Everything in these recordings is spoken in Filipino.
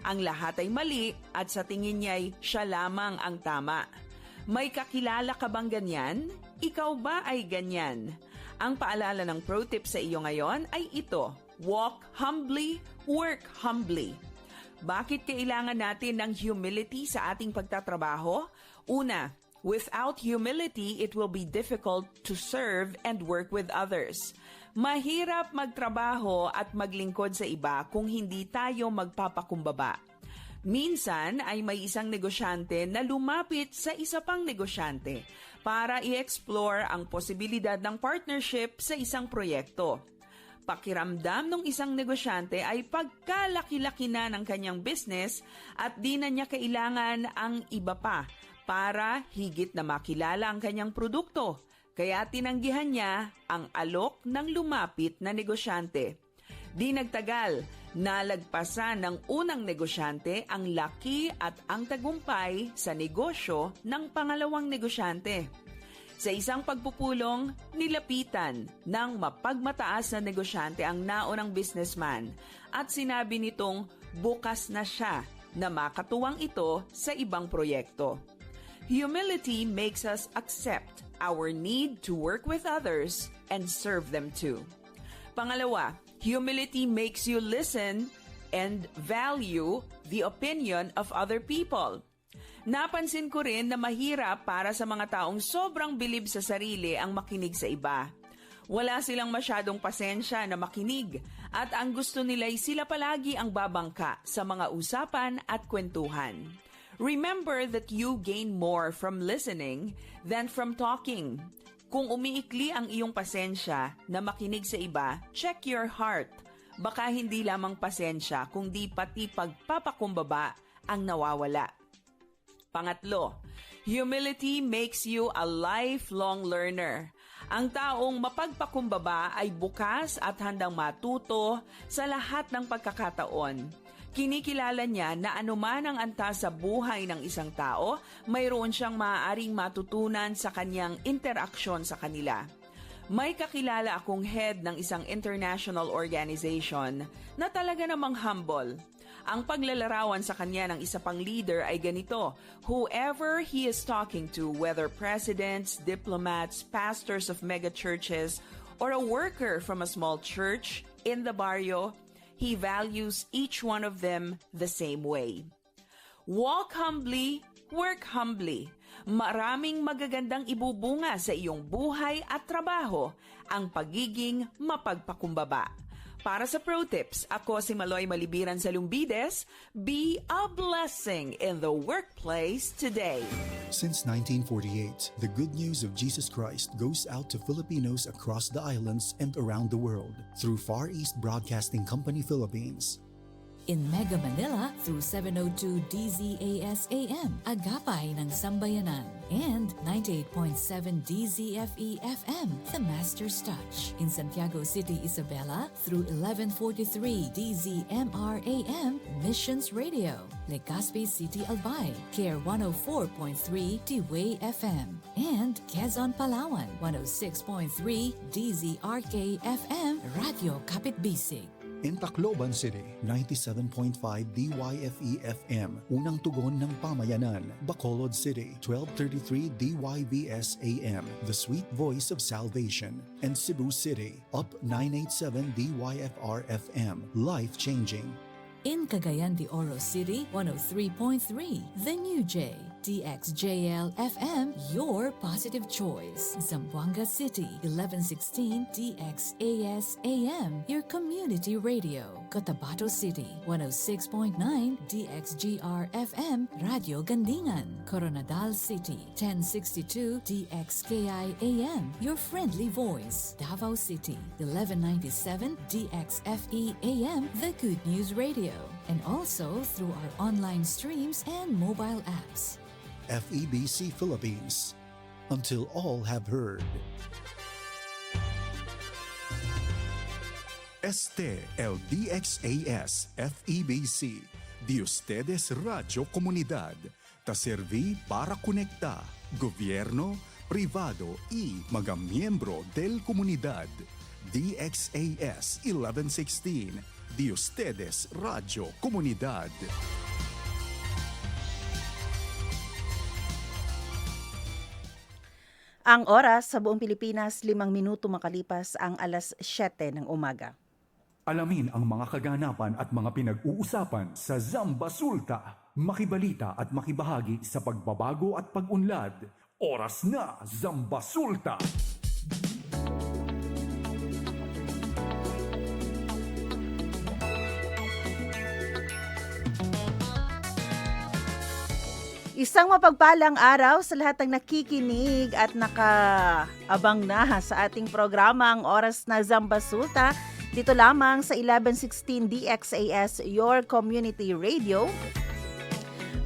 Ang lahat ay mali at sa tingin niya'y siya lamang ang tama. May kakilala ka bang ganyan? Ikaw ba ay ganyan? Ang paalala ng pro tip sa iyo ngayon ay ito: walk humbly, work humbly. Bakit kailangan natin ng humility sa ating pagtatrabaho? Una, without humility, it will be difficult to serve and work with others. Mahirap magtrabaho at maglingkod sa iba kung hindi tayo magpapakumbaba. Minsan ay may isang negosyante na lumapit sa isa pang negosyante para i-explore ang posibilidad ng partnership sa isang proyekto. Pakiramdam ng isang negosyante ay pagkalaki-laki na ng kanyang business at di na niya kailangan ang iba pa para higit na makilala ang kanyang produkto. Kaya tinanggihan niya ang alok ng lumapit na negosyante. Di nagtagal, nalagpasan ng unang negosyante ang laki at ang tagumpay sa negosyo ng pangalawang negosyante. Sa isang pagpupulong, nilapitan ng mapagmataas na negosyante ang naunang businessman at sinabi nitong bukas na siya na makatuwang ito sa ibang proyekto. Humility makes us accept our need to work with others and serve them too. Pangalawa, humility makes you listen and value the opinion of other people. Napansin ko rin na mahirap para sa mga taong sobrang bilib sa sarili ang makinig sa iba. Wala silang masyadong pasensya na makinig at ang gusto nila'y sila palagi ang babangka sa mga usapan at kwentuhan. Remember that you gain more from listening than from talking. Kung umiikli ang iyong pasensya na makinig sa iba, check your heart. Baka hindi lamang pasensya kundi pati pagpapakumbaba ang nawawala. Pangatlo, humility makes you a lifelong learner. Ang taong mapagpakumbaba ay bukas at handang matuto sa lahat ng pagkakataon. Kinikilala niya na anuman ang antas sa buhay ng isang tao, mayroon siyang maaaring matutunan sa kanyang interaksyon sa kanila. May kakilala akong head ng isang international organization na talaga namang humble. Ang paglalarawan sa kanya ng isa pang leader ay ganito: whoever he is talking to, whether presidents, diplomats, pastors of mega churches, or a worker from a small church in the barrio, he values each one of them the same way. Walk humbly, work humbly. Maraming magagandang ibubunga sa iyong buhay at trabaho ang pagiging mapagpakumbaba. Para sa Pro Tips, ako si Maloy Malibiran sa Lumbides. Be a blessing in the workplace today. Since 1948, the good news of Jesus Christ goes out to Filipinos across the islands and around the world through Far East Broadcasting Company Philippines. In Mega Manila through 702 DZAS AM, Agapay ng Sambayanan, and 98.7 DZFE FM, The Master's Touch. In Santiago City, Isabela through 1143 DZMR AM, Missions Radio. Legazpi City, Albay, Care 104.3 T-Way FM. And Quezon, Palawan, 106.3 DZRK FM, Radio Kapitbisig. In Tacloban City, 97.5 DYFE FM, unang tugon ng pamayanan. Bacolod City, 1233 DYVS AM, the sweet voice of salvation. And Cebu City, up 987 DYFR FM, life-changing. In Cagayan de Oro City, 103.3 The New J, DXJL FM, your positive choice. Zamboanga City, 1116 DXAS AM, your community radio. Cotabato City, 106.9 DXGR FM, Radio Gandingan. Coronadal City, 1062 DXKI AM, your friendly voice. Davao City, 1197 DXFE AM, the Good News Radio. And also through our online streams and mobile apps. FEBC Philippines, until all have heard. Este el DXAS FEBC, de ustedes Radio Comunidad, ta serví para conectar gobierno, privado y mga miembro del comunidad. DXAS 1116, de ustedes Radio Comunidad. Ang oras sa buong Pilipinas, 5 minuto makalipas ang alas 7 ng umaga. Alamin ang mga kaganapan at mga pinag-uusapan sa Zambasulta. Makibalita at makibahagi sa pagbabago at pag-unlad. Oras na, Zambasulta! Isang mapagpalang araw sa lahat ng nakikinig at nakaabang na sa ating programa ang Oras na Zambasulta. Dito lamang sa 1116 DXAS, your community radio.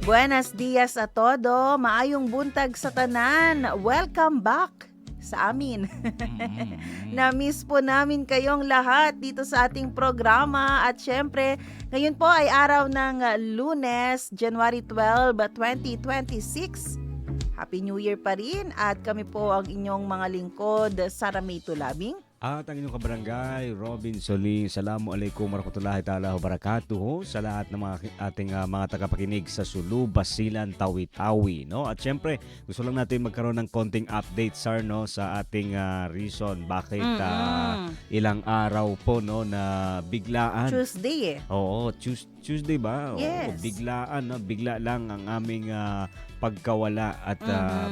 Buenos dias a todo, maayong buntag sa tanan. Welcome back sa amin. Na-miss po namin kayong lahat dito sa ating programa at syempre, ngayon po ay araw ng Lunes, January 12, 2026. Happy New Year pa rin at kami po ang inyong mga lingkod, Sara May Tulabing. At ang inyong kabarangay, Robin Soling. Assalamualaikum warahmatullahi ta'ala wabarakatuh sa lahat ng ating mga tagapakinig sa Sulu, Basilan, Tawi-Tawi. No? At syempre, gusto lang natin magkaroon ng konting update, Sar, no? Sa ating reason bakit ilang araw po no, na biglaan. Tuesday eh. Oo, Tuesday ba? Yes. Oo, biglaan, no? Bigla lang ang aming pagkawala at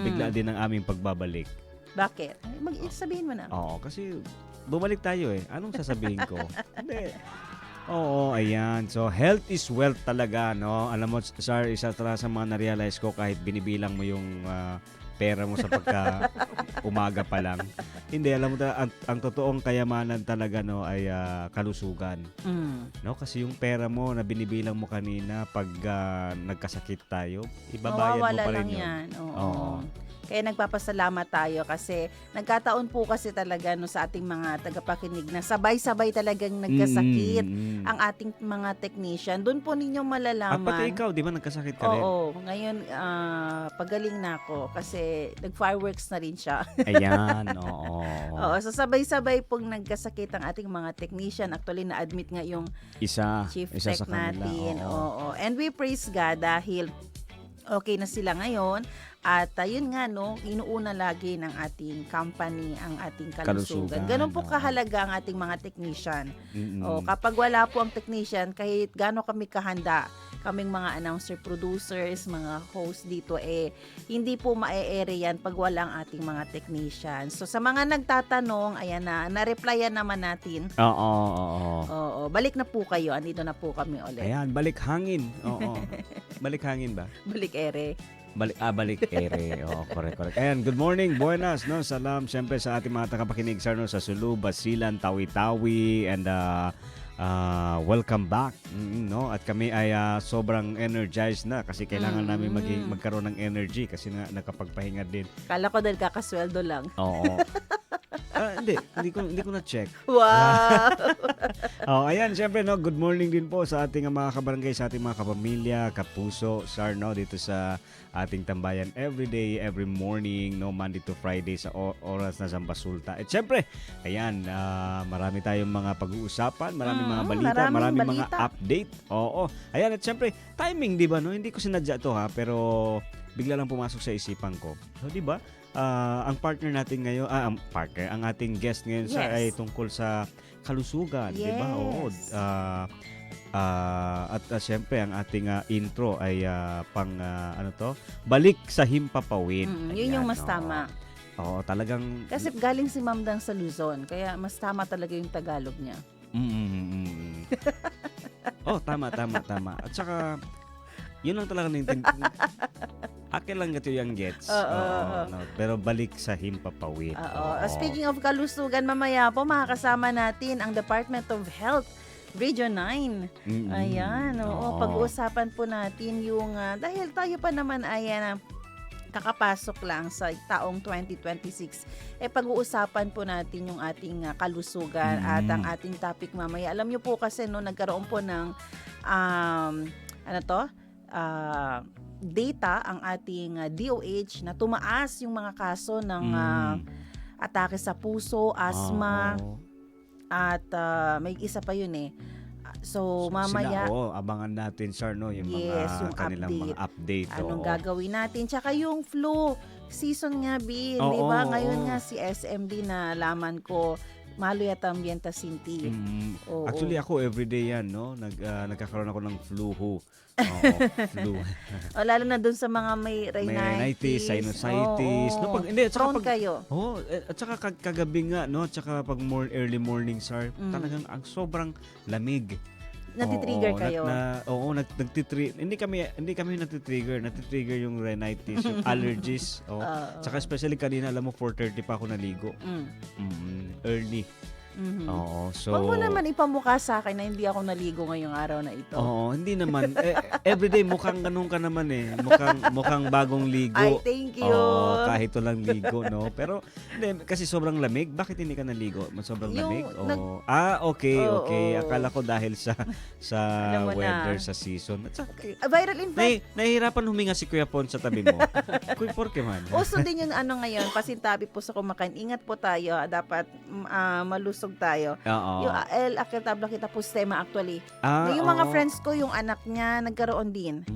bigla din ang aming pagbabalik. Bakit? Sabihin mo na. Oo, kasi bumalik tayo eh. Anong sasabihin ko? Hindi. Oo, ayan. So, health is wealth talaga, no? Alam mo, sir, isa talaga sa mga na-realize ko kahit binibilang mo yung pera mo sa pagka umaga pa lang. Hindi, alam mo, ang totoong kayamanan talaga, no, ay kalusugan. No? Kasi yung pera mo na binibilang mo kanina pag nagkasakit tayo, ibabayad mo mawawala pa rin lang yun. yan. Oo. Kaya nagpapasalamat tayo kasi nagkataon po kasi talaga no, sa ating mga tagapakinig na sabay-sabay talagang nagkasakit ang ating mga technician. Doon po ninyong malalaman. At pati ikaw, di ba nagkasakit ka rin? Oo. Ngayon, pagaling na ako kasi nag-fireworks na rin siya. Ayan, oo. Oo, so sabay-sabay pong nagkasakit ang ating mga technician. Actually, na-admit nga yung chief isa tech sa kanila. natin. Oo. Oo. And we praise God dahil okay na sila ngayon. At yun nga, no, inuuna lagi ng ating company ang ating kalusugan. Ganun po kahalaga ang ating mga technician. O, kapag wala po ang technician, kahit gaano kami kahanda, kaming mga announcer, producers, mga host dito, hindi po ma-e-ere yan pag wala ang ating mga technician. So, sa mga nagtatanong, ayan na-replyan naman natin. Oo, balik na po kayo. Andito na po kami ulit. Ayan, balik hangin. Oo. Balik hangin ba? Balik ere. Balik ere. Oo, correct. Ayan, good morning, buenas, no? Salam, syempre sa ating mga tagapakinig, sir, no? Sa Sulu, Basilan, Tawi-Tawi, and welcome back, no? At kami ay sobrang energized na kasi kailangan namin magkaroon ng energy kasi nakapagpahinga din. Kala ko dahil kakasweldo lang. Oo. Hindi ko na-check. Wow! Ayan, syempre, no, good morning din po sa ating mga kabarangay, sa ating mga kapamilya, kapuso, sir, no, dito sa ating tambayan every day, every morning, no, Monday to Friday sa oras na Zambasulta. At syempre, ayan, marami tayong mga pag-uusapan, maraming mga balita, maraming mga update. Oo. Ayan, at syempre, timing, di ba, no? Hindi ko sinadya to, ha, pero bigla lang pumasok sa isipan ko. So, di ba? Ang partner natin ngayon, ang ating guest ngayon ay tungkol sa kalusugan, di ba? Oo. At syempre ang ating intro ay balik sa himpapawid. Yun yung mas tama. Oo, talagang kasi galing si Ma'am Dang sa Luzon, kaya mas tama talaga yung Tagalog niya. Oh, tama. At saka yun lang talaga naintindihan. Akin lang ito yung gets. No, pero balik sa himpapawid. Speaking of kalusugan, mamaya po makakasama natin ang Department of Health Region 9. Ayan, pag-uusapan po natin yung dahil tayo pa naman ay kakapasok lang sa taong 2026. Pag-uusapan po natin yung ating kalusugan at ang ating topic mamaya. Alam niyo po kasi nagkaroon po ng data ang ating DOH na tumaas yung mga kaso ng atake sa puso, asthma, at may isa pa yun So, mamaya, Abangan natin, sir, no, yung Yes, mga yung kanilang mga update. anong oo. gagawin natin? Tsaka yung flu season nga, Bin, Oo, di ba? oo. Ngayon nga si SMB na laman ko, malo yata ang Sinti. Oo. Actually, ako everyday yan, no? Nagkakaroon ako ng flu. Flu. Lalo na dun sa mga may May rhinitis. rhinitis, sinusitis. No, tsaka Prone kayo. At saka kagabi nga, no? Tsaka pag early morning, sir, talagang ang sobrang lamig. Natitrigger Oo, kayo. Hindi kami natitrigger yung rhinitis, yung allergies. Tsaka especially kanina, alam mo, 4:30 pa ako naligo. Early. Mhm. Oo, so Huwag mo naman ipamukha sa akin na hindi ako naligo ngayong araw na ito. Oo, hindi naman. Everyday mukhang ganun ka naman eh. Mukhang bagong ligo. Ay, thank you. Oo, kahit walang ligo, no? Pero, hindi, kasi sobrang lamig. Bakit hindi ka naligo? Sobrang Yung lamig? Okay. Oo. Akala ko dahil sa Alam mo weather, na. sa season. At saka, Viral infection. nahihirapan huminga si Kuya Pon sa tabi mo. Kuya Porke man. Uso din yung ngayon, pasintabi po sa kumakain. Ingat po tayo. Dapat malusog tayo. Oo. Yung tabla kita po sistema actually. Yung oo. mga friends ko, yung anak niya, nagkaroon din.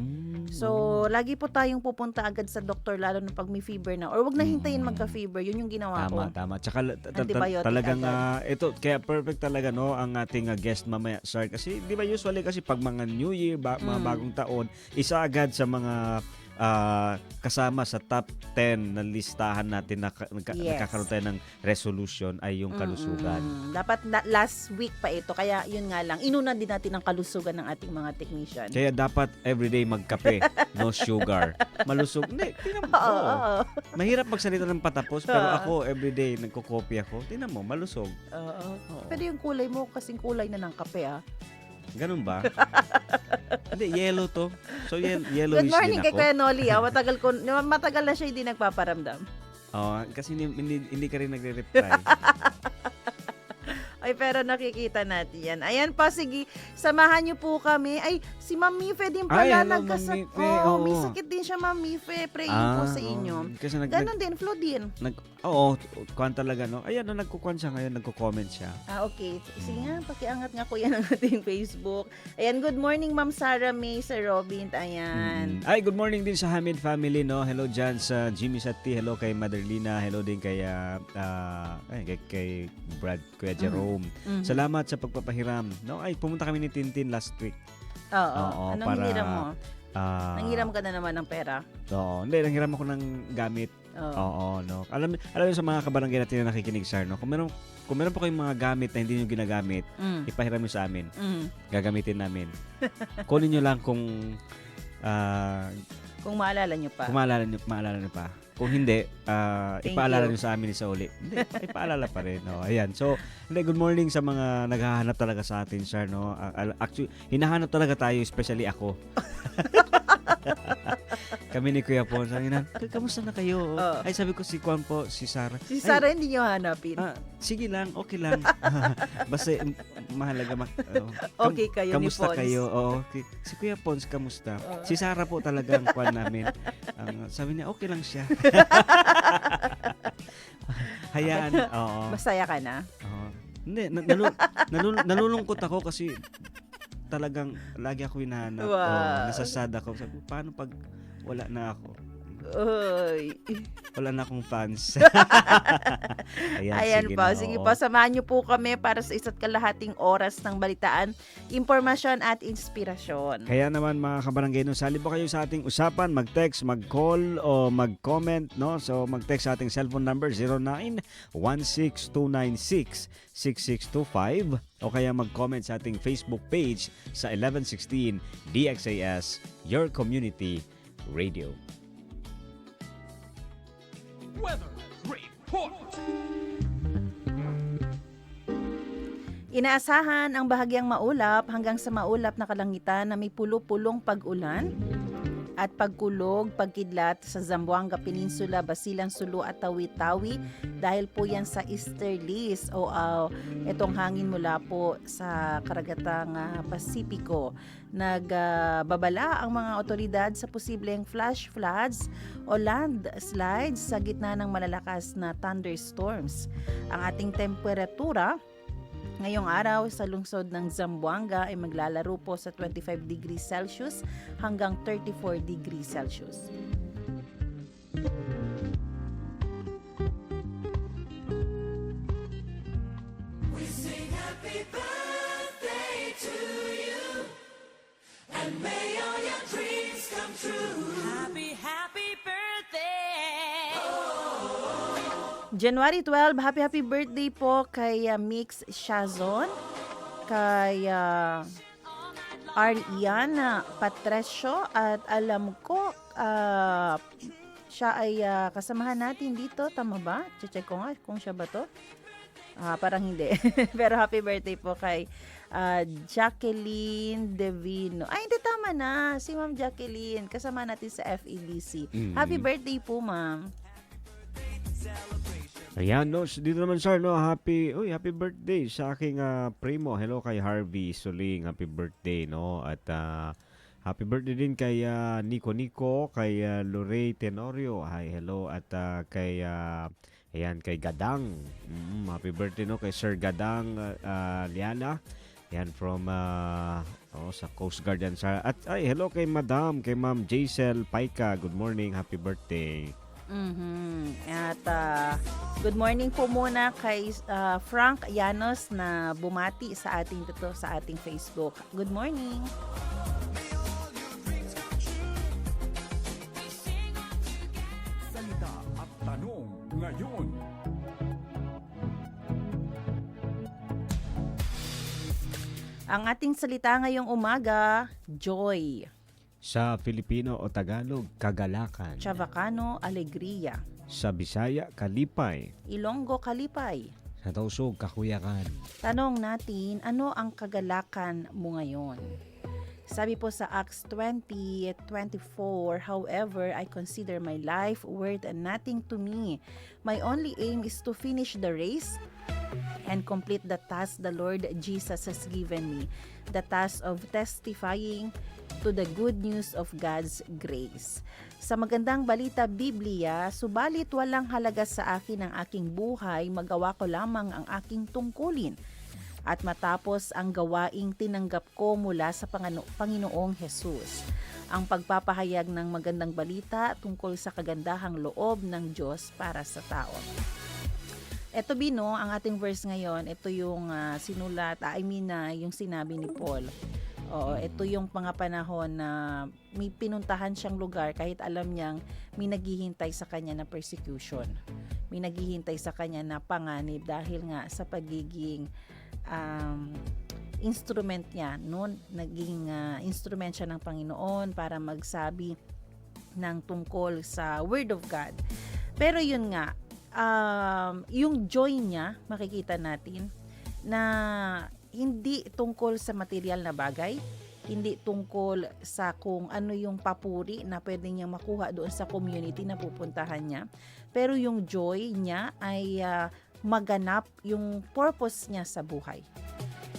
So, lagi po tayong pupunta agad sa doktor lalo na pag may fever na. Or wag na hintayin magka-fever. Yun yung ginawa ko. Tama. Tsaka Antibiotic talagang agad. ito kaya perfect talaga, no, ang ating guest mamaya, sir, kasi di ba usually kasi pag mga New Year, mga bagong taon, isa agad sa mga kasama sa top 10 na listahan natin na Yes. nakakaroon tayo ng resolution ay yung kalusugan. Dapat last week pa ito. Kaya yun nga lang, inuna din natin ang kalusugan ng ating mga technician. Kaya dapat everyday magkape, no sugar. Malusog. Hindi, tingnan mo. Oo. Mahirap magsalita ng patapos, pero ako everyday nagko-coffee ako. Tingnan mo, malusog. Oo. Oo. Pero yung kulay mo, kasing kulay na ng kape Ganun ba? Hindi, yellow to. So, yellowish Good morning din kay ako. Kuya Noli. Matagal na siya hindi nagpaparamdam. Kasi hindi ka rin nagre-reply. Ay, pero nakikita natin yan. Ayan po, sige, samahan niyo po kami. Ay, si Ma'am Mife din pala. Hello, Ma'am Mife. May Oo. sakit din siya, Ma'am Mife. Praying po sa inyo. Kasi Ganon din, flu din. kuwan talaga, no? Ayan, no, nagkukuwan siya ngayon, nagko-comment siya. Okay. Sige nga, pakiangat nga po yan ang ating Facebook. Ayan, good morning, Ma'am Sarah May, Sir Robin. Ayan. Ay, good morning din sa Hamid family, no? Hello dyan sa Jimmy Sati. Hello kay Maderlina. Hello din kay Brad, Kuya Jerome. Salamat sa pagpapahiram. No, ay pumunta kami ni Tintin last week. Oo. Anong hiniram mo? Nanghiram ka na naman ng pera? Oo, hindi, nanghiram ako ng gamit. Oo, no. Alam niyo sa mga kabarangay natin na nakikinig, sir, no? Kung meron po kayong mga gamit na hindi niyo ginagamit, ipahiram niyo sa amin. Gagamitin namin. Kunin niyo lang kung maalala niyo pa. kung maalala niyo pa. Kung hindi, ipaalala niyo sa amin sa uli. Hindi, ipaalala pa rin. No? Ayan. So, good morning sa mga naghahanap talaga sa atin, sir. No? Actually, hinahanap talaga tayo, especially ako. Kami ni Kuya Pon, sabi na, kamusta na kayo? Ay, sabi ko si Kwan po, si Sarah. Si Sarah hindi niyo hanapin. Sige lang, okay lang. Basta mahalaga Okay kayo ni kamusta Pons. kayo? Oo. Si Kuya Pons, kamusta? Si Sarah po talaga ang Kwan namin. Sabi niya, okay lang siya. Hayaan. Oo. Masaya ka na? Hindi, nalulungkot ako kasi talagang lagi ako hinahanap. Wow. Nasasad ako. Sabi ko, paano pag wala na ako? Uy. Wala na akong fans. Ayan po. Sige po, samahan niyo po kami para sa isa't kalahating oras ng balitaan, impormasyon at inspirasyon. Kaya naman mga kabarangay, no, sali po kayo sa ating usapan, mag-text, mag-call o mag-comment, no? So mag-text sa ating cellphone number 0916-296-6625 o kaya mag-comment sa ating Facebook page sa 1116 DXAS Your Community Radio. Weather Report. Inaasahan ang bahagyang maulap hanggang sa maulap na kalangitan na may pulo-pulong pag-ulan at pagkulog, pagkidlat sa Zamboanga Peninsula, Basilan, Sulu at Tawi-Tawi dahil po yan sa easterlies o itong hangin mula po sa karagatang Pasipiko. Nagbabala ang mga otoridad sa posibleng flash floods o landslides sa gitna ng malalakas na thunderstorms. Ang ating temperatura Ngayong araw sa lungsod ng Zamboanga ay maglalaro po sa 25 degrees Celsius hanggang 34 degrees Celsius. January 12, happy birthday po kay Mix Shazon, kay Ariana Patrescio, at alam ko siya ay kasamahan natin dito, tama ba? Check ko nga kung siya ba to. Parang hindi. Pero happy birthday po kay Jacqueline Devino. Ay, hindi, tama na. Si Ma'am Jacqueline, kasama natin sa FEBC. Happy birthday po, Ma'am. Ayan, no, dito naman sir, no, happy birthday sa aking primo. Hello kay Harvey Suling, happy birthday, no. At happy birthday din kay Nico, kay Lorey Tenorio. Hi, hello. At kay kay Gadang. Happy birthday, no, kay Sir Gadang Liana. Yan from sa Coast Guard yan, sir. At hello kay Ma'am Jaisel Paika. Good morning, happy birthday. At good morning po muna kay Frank Llanos na bumati sa ating Facebook. Good morning. Salita at tanong ngayon. Ang ating salita ngayong umaga, joy. Sa Filipino o Tagalog, kagalakan. Chavacano, alegria. Sa Bisaya, kalipay. Ilonggo, kalipay. Sa Tausug, kakuyakan. Tanong natin, ano ang kagalakan mo ngayon? Sabi po sa Acts 20:24, however, I consider my life worth nothing to me. My only aim is to finish the race and complete the task the Lord Jesus has given me, the task of testifying to the good news of God's grace. Sa magandang balita Biblia, subalit walang halaga sa akin ang aking buhay, magawa ko lamang ang aking tungkulin. At matapos ang gawaing tinanggap ko mula sa Panginoong Jesus. Ang pagpapahayag ng magandang balita tungkol sa kagandahang loob ng Diyos para sa tao. Ito Bino, ang ating verse ngayon, ito yung yung sinabi ni Paul. Ito yung mga panahon na may pinuntahan siyang lugar kahit alam niyang may naghihintay sa kanya na persecution. May naghihintay sa kanya na panganib dahil nga sa pagiging instrument niya. Naging instrument siya ng Panginoon para magsabi ng tungkol sa Word of God. Pero yun nga, yung joy niya, makikita natin, na hindi tungkol sa material na bagay, hindi tungkol sa kung ano yung papuri na pwede niyang makuha doon sa community na pupuntahan niya. Pero yung joy niya ay maganap yung purpose niya sa buhay.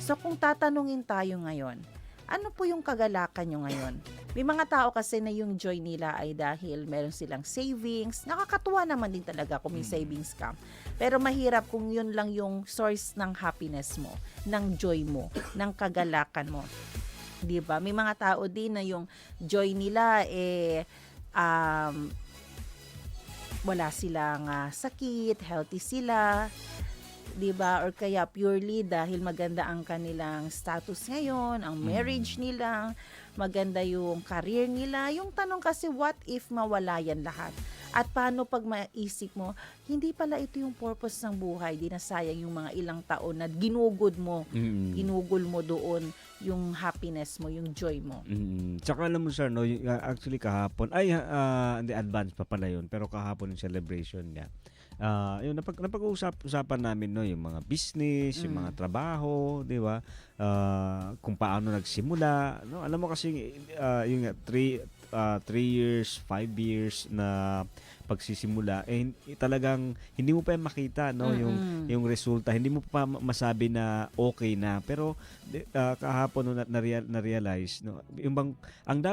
So kung tatanungin tayo ngayon, ano po yung kagalakan nyo ngayon? May mga tao kasi na yung joy nila ay dahil meron silang savings. Nakakatuwa naman din talaga kung may savings ka. Pero mahirap kung yun lang yung source ng happiness mo, ng joy mo, ng kagalakan mo. 'Di ba? May mga tao din na yung joy nila wala silang sakit, healthy sila. 'Di ba? Or kaya purely dahil maganda ang kanilang status ngayon, ang marriage nila, maganda yung career nila. Yung tanong kasi, what if mawala yan lahat? At paano pag maisip mo, hindi pala ito yung purpose ng buhay, di na sayang yung mga ilang taon na ginugol mo doon yung happiness mo, yung joy mo. Tsaka alam mo sir, no, actually kahapon, hindi advance pa pala yun, pero kahapon yung celebration niya. Yung napag-uusapan namin, no, yung mga business, yung mga trabaho, di ba? Kung paano nagsimula, no? Alam mo kasi yung 3 years, 5 years na pagsisimula, talagang hindi mo pa yan makita, no, yung resulta. Hindi mo pa masabi na okay na. Pero kahapon na-realize, no, yung bang ang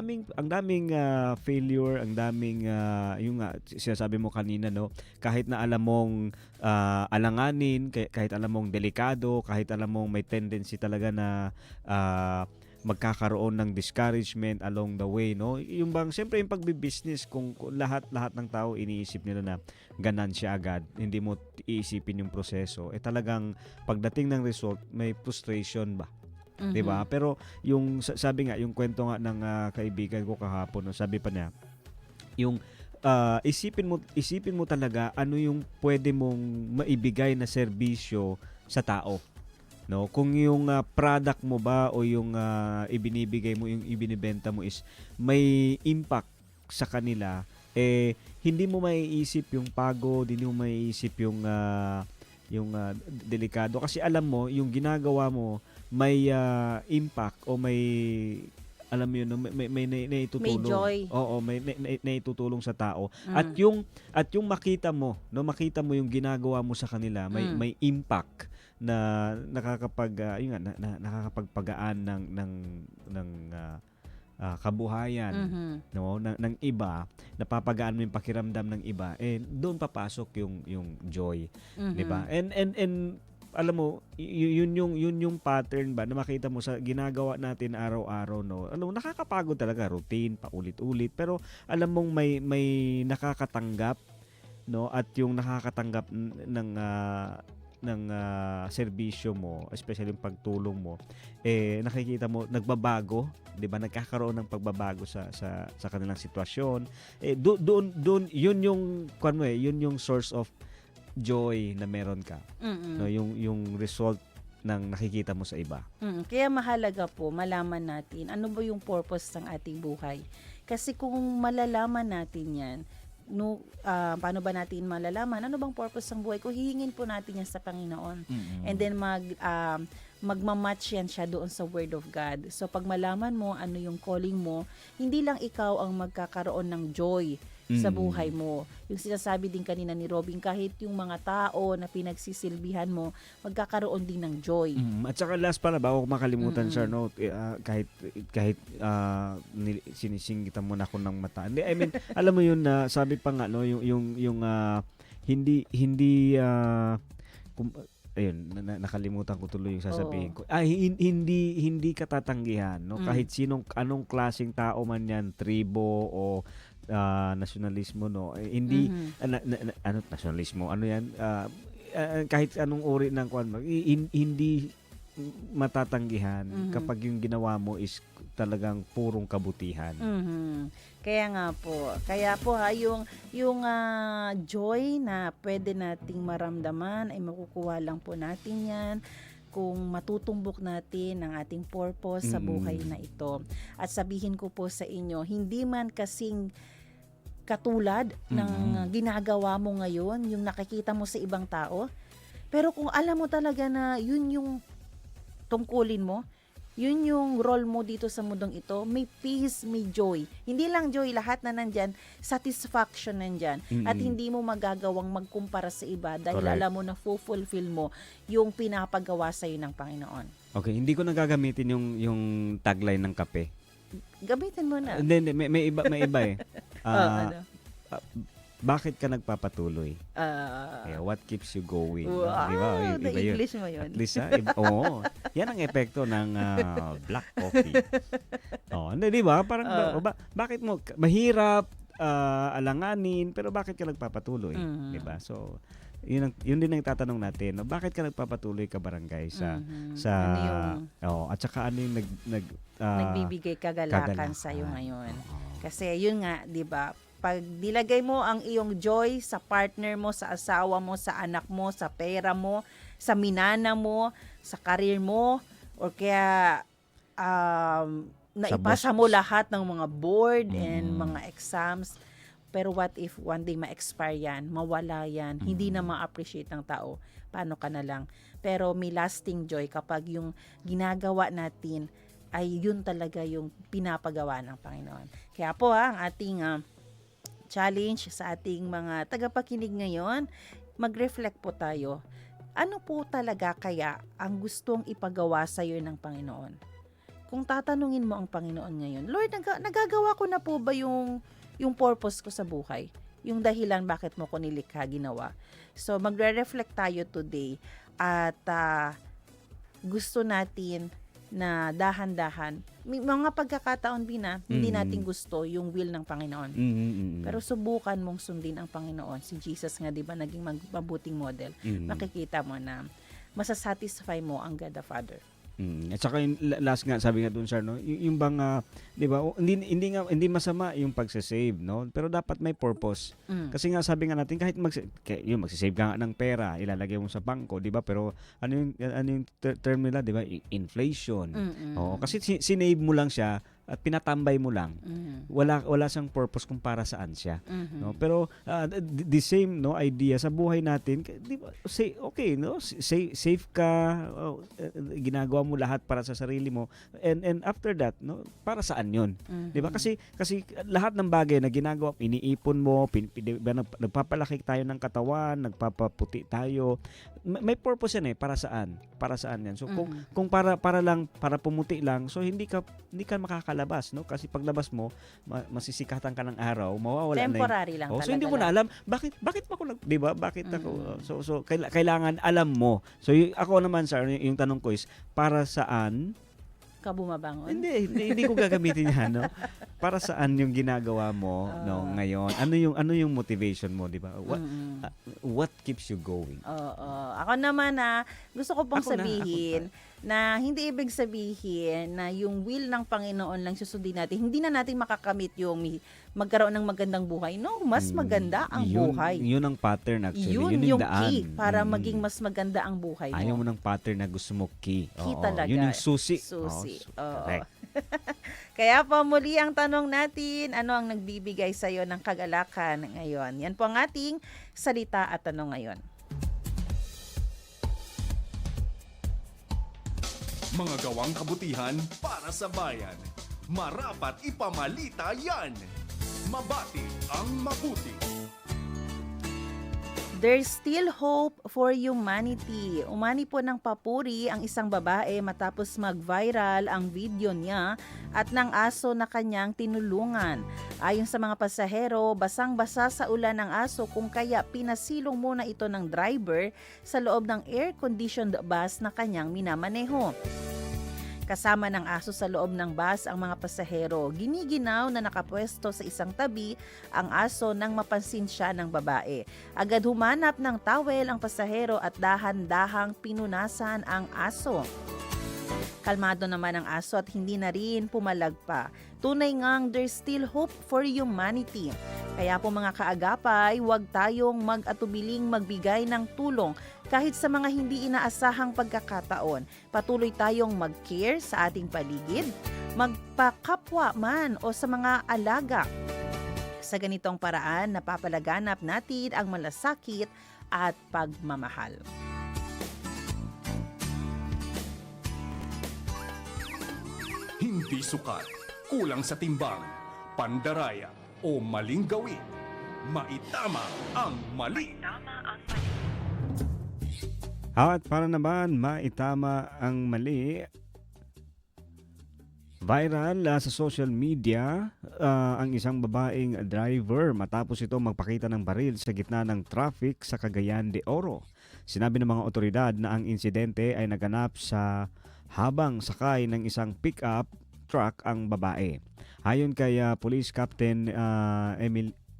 daming failure, ang daming yung sinasabi mo kanina, no, kahit na alam mong alanganin, kahit alam mong delikado, kahit alam mong may tendency talaga na magkakaroon ng discouragement along the way, no? Yung bang siyempre yung pagbi-business, kung lahat ng tao iniisip nila na ganansya agad, hindi mo iisipin yung proseso, talagang pagdating ng result may frustration ba? 'Di ba? Pero yung sabi nga, yung kwento nga ng kaibigan ko kahapon, no, sabi pa niya, yung isipin mo talaga ano yung pwede mong maibigay na serbisyo sa tao. No, kung yung product mo ba o yung ibinibigay mo, yung ibinibenta mo is may impact sa kanila, hindi mo maiisip yung pagod, hindi mo maiisip yung delikado, kasi alam mo yung ginagawa mo may impact o may, alam mo yun, no, may naitutulong. May joy. Oo, may naitutulong sa tao. At yung makita mo, no, makita mo yung ginagawa mo sa kanila, may impact na nakakapagpagaan ng kabuhayan, no, ng iba, napapagaan mo yung pakiramdam ng iba, doon papasok yung joy, 'di ba? And alam mo, yun yung pattern ba na makita mo sa ginagawa natin araw-araw, no. Alam mo, nakakapagod talaga, routine, paulit-ulit, pero alam mong may nakakatanggap, no, at yung nakakatanggap ng serbisyo mo, especially yung pagtulong mo, nakikita mo nagbabago, 'di ba? Nagkakaroon ng pagbabago sa kanilang sitwasyon. Doon yun yung source of joy na meron ka. No, yung result ng nakikita mo sa iba. Kaya mahalaga po malaman natin ano ba yung purpose ng ating buhay. Kasi kung malalaman natin 'yan, no, paano ba natin malalaman ano bang purpose ng buhay ko? Hihingin po natin yan sa Panginoon. And then magmamatch yan siya doon sa Word of God. So pag malaman mo ano yung calling mo, hindi lang ikaw ang magkakaroon ng joy sa buhay mo. Yung sinasabi din kanina ni Robin, kahit yung mga tao na pinagsisilbihan mo, magkakaroon din ng joy. At saka last pala, bago ko makalimutan, sir, no, kahit sinisingitan mo na ako ng mata. I mean, alam mo yun, sabi pa nga, no, yung hindi ayun, nakalimutan ko tuloy yung sasabihin ko. Hindi katatanggihan, no, kahit anong klaseng tao man yan, tribo o nasyonalismo, no, hindi ano nasyonalismo, ano yan, kahit anong uri ng hindi matatanggihan kapag yung ginawa mo is talagang purong kabutihan. Kaya nga po. Kaya po yung joy na pwede nating maramdaman ay makukuha lang po natin yan kung matutumbok natin ang ating purpose sa buhay na ito. At sabihin ko po sa inyo, hindi man kasing katulad ng ginagawa mo ngayon, yung nakikita mo sa ibang tao, pero kung alam mo talaga na yun yung tungkulin mo, yun yung role mo dito sa mundong ito, may peace, may joy. Hindi lang joy, lahat na nandyan, satisfaction nandyan. At hindi mo magagawang magkumpara sa iba dahil alam mo na fulfill mo yung pinapagawa sa'yo ng Panginoon. Okay, hindi ko nagagamitin yung tagline ng kape. Gamitin mo na. Hindi, may iba eh. Ano? Bakit ka nagpapatuloy? What keeps you going? Wow, Di ba? Iba yun. English mo yun. At least, oo. Yan ang epekto ng black coffee. Di ba? Parang, bakit mo, mahirap, alanganin, pero bakit ka nagpapatuloy? Di ba? So, yun din ang tatanong natin. No? Bakit ka nagpapatuloy ka, barangay, at saka ano yung nagbibigay kagalakan sa iyo ngayon. Kasi yun nga, 'di ba? Pag nilagay mo ang iyong joy sa partner mo, sa asawa mo, sa anak mo, sa pera mo, sa minana mo, sa career mo, or kaya naipasa mo lahat ng mga board and mga exams. Pero what if one day ma-expire yan, mawala yan, hindi na ma-appreciate ng tao, paano ka na lang? Pero may lasting joy kapag yung ginagawa natin ay yun talaga yung pinapagawa ng Panginoon. Kaya po ang ating challenge sa ating mga tagapakinig ngayon, mag-reflect po tayo. Ano po talaga kaya ang gustong ipagawa sa iyo ng Panginoon? Kung tatanungin mo ang Panginoon ngayon, Lord, nagagawa ko na po ba yung purpose ko sa buhay? Yung dahilan bakit mo ko nilikha, ginawa. So, magre-reflect tayo today at gusto natin na dahan-dahan. May mga pagkakataon, Bina, hindi natin gusto yung will ng Panginoon. Pero subukan mong sundin ang Panginoon. Si Jesus nga, di ba, naging mabuting model. Makikita mo na masasatisfy mo ang God the Father. At saka yung last nga, sabi nga doon, sir, no, yung bang, di ba, hindi masama yung pagse-save, no? Pero dapat may purpose. Kasi nga, sabi nga natin, kahit magsisave ka nga ng pera, ilalagay mo sa bangko, di ba? Pero ano yung term nila, di ba? Inflation. Oo, kasi sinave mo lang siya at pinatambay mo lang. Wala siyang purpose kung para saan siya, no? Pero the same, no, idea sa buhay natin, di ba, okay, no, safe ka, ginagawa mo lahat para sa sarili mo, and after that, no, para saan 'yun? Di ba? Kasi lahat ng bagay na ginagawa, iniipon mo, nagpapalaki tayo ng katawan, nagpapaputi tayo, may purpose yan para saan yan. So kung para pumuti lang, so hindi ka makakalabas, no? Kasi paglabas mo, masisikatan ka ng araw, mawawala temporary na lang talaga. So hindi mo na alam bakit ako 'di ba? Bakit ako? So kailangan alam mo. So ako naman, sir, yung tanong ko is, para saan ka bumabangon? Hindi ko gagamitin yan, no? Para saan yung ginagawa mo, no, ngayon? Ano yung motivation mo, di ba? What keeps you going? Ako naman, gusto ko pong sabihin na hindi ibig sabihin na yung will ng Panginoon lang susundin natin. Hindi na natin makakamit yung magkaroon ng magandang buhay. No, mas maganda ang buhay. Yun ang pattern, actually. Yun yung yung daan. key para maging mas maganda ang buhay mo. Ayaw mo ng pattern na gusto mo key. Key talaga. Yun yung susi. Correct. Kaya po muli ang tanong natin, ano ang nagbibigay sa iyo ng kagalakan ngayon? Yan po ang ating salita at tanong ngayon. Mga gawang kabutihan para sa bayan. Marapat ipamalita yan. Mabati ang mabuti. There's still hope for humanity. Umani po ng papuri ang isang babae matapos mag-viral ang video niya at ng aso na kanyang tinulungan. Ayon sa mga pasahero, basang-basa sa ulan ng aso kung kaya pinasilong muna ito ng driver sa loob ng air-conditioned bus na kanyang minamaneho. Kasama ng aso sa loob ng bus ang mga pasahero. Giniginaw na nakapwesto sa isang tabi ang aso nang mapansin siya ng babae. Agad humanap ng towel ang pasahero at dahan-dahang pinunasan ang aso. Kalmado naman ang aso at hindi na rin pumalag pa. Tunay ngang there's still hope for humanity. Kaya po mga kaagapay, huwag tayong mag-atubiling magbigay ng tulong kahit sa mga hindi inaasahang pagkakataon. Patuloy tayong mag-care sa ating paligid, magpakapwa man o sa mga alaga. Sa ganitong paraan, napapalaganap natin ang malasakit at pagmamahal. Hindi sukat, kulang sa timbang, pandaraya o maling gawin. Maitama ang mali. At para naman maitama ang mali, viral sa social media ang isang babaeng driver matapos ito magpakita ng baril sa gitna ng traffic sa Cagayan de Oro. Sinabi ng mga otoridad na ang insidente ay naganap sa habang sakay ng isang pick-up truck ang babae. Ayon kay Police Captain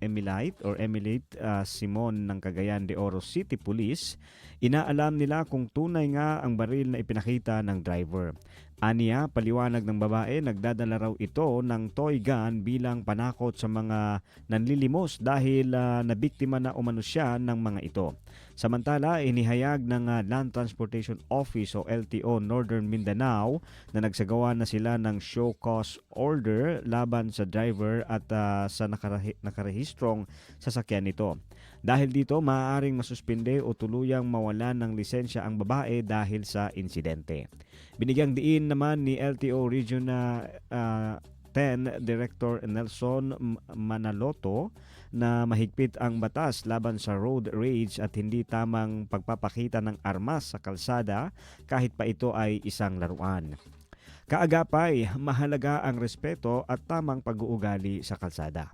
Emilite Simon ng Cagayan de Oro City Police, inaalam nila kung tunay nga ang baril na ipinakita ng driver. Aniya, paliwanag ng babae, nagdadala raw ito ng toy gun bilang panakot sa mga nanlilimos dahil nabiktima na umano siya ng mga ito. Samantala, inihayag ng Land Transportation Office o LTO Northern Mindanao na nagsagawa na sila ng show cause order laban sa driver at sa nakarehistrong sasakyan nito. Dahil dito, maaaring masuspinde o tuluyang mawalan ng lisensya ang babae dahil sa insidente. Binigyang diin naman ni LTO Region 10 Director Nelson Manaloto na mahigpit ang batas laban sa road rage at hindi tamang pagpapakita ng armas sa kalsada kahit pa ito ay isang laruan. Kaagapay, mahalaga ang respeto at tamang pag-uugali sa kalsada.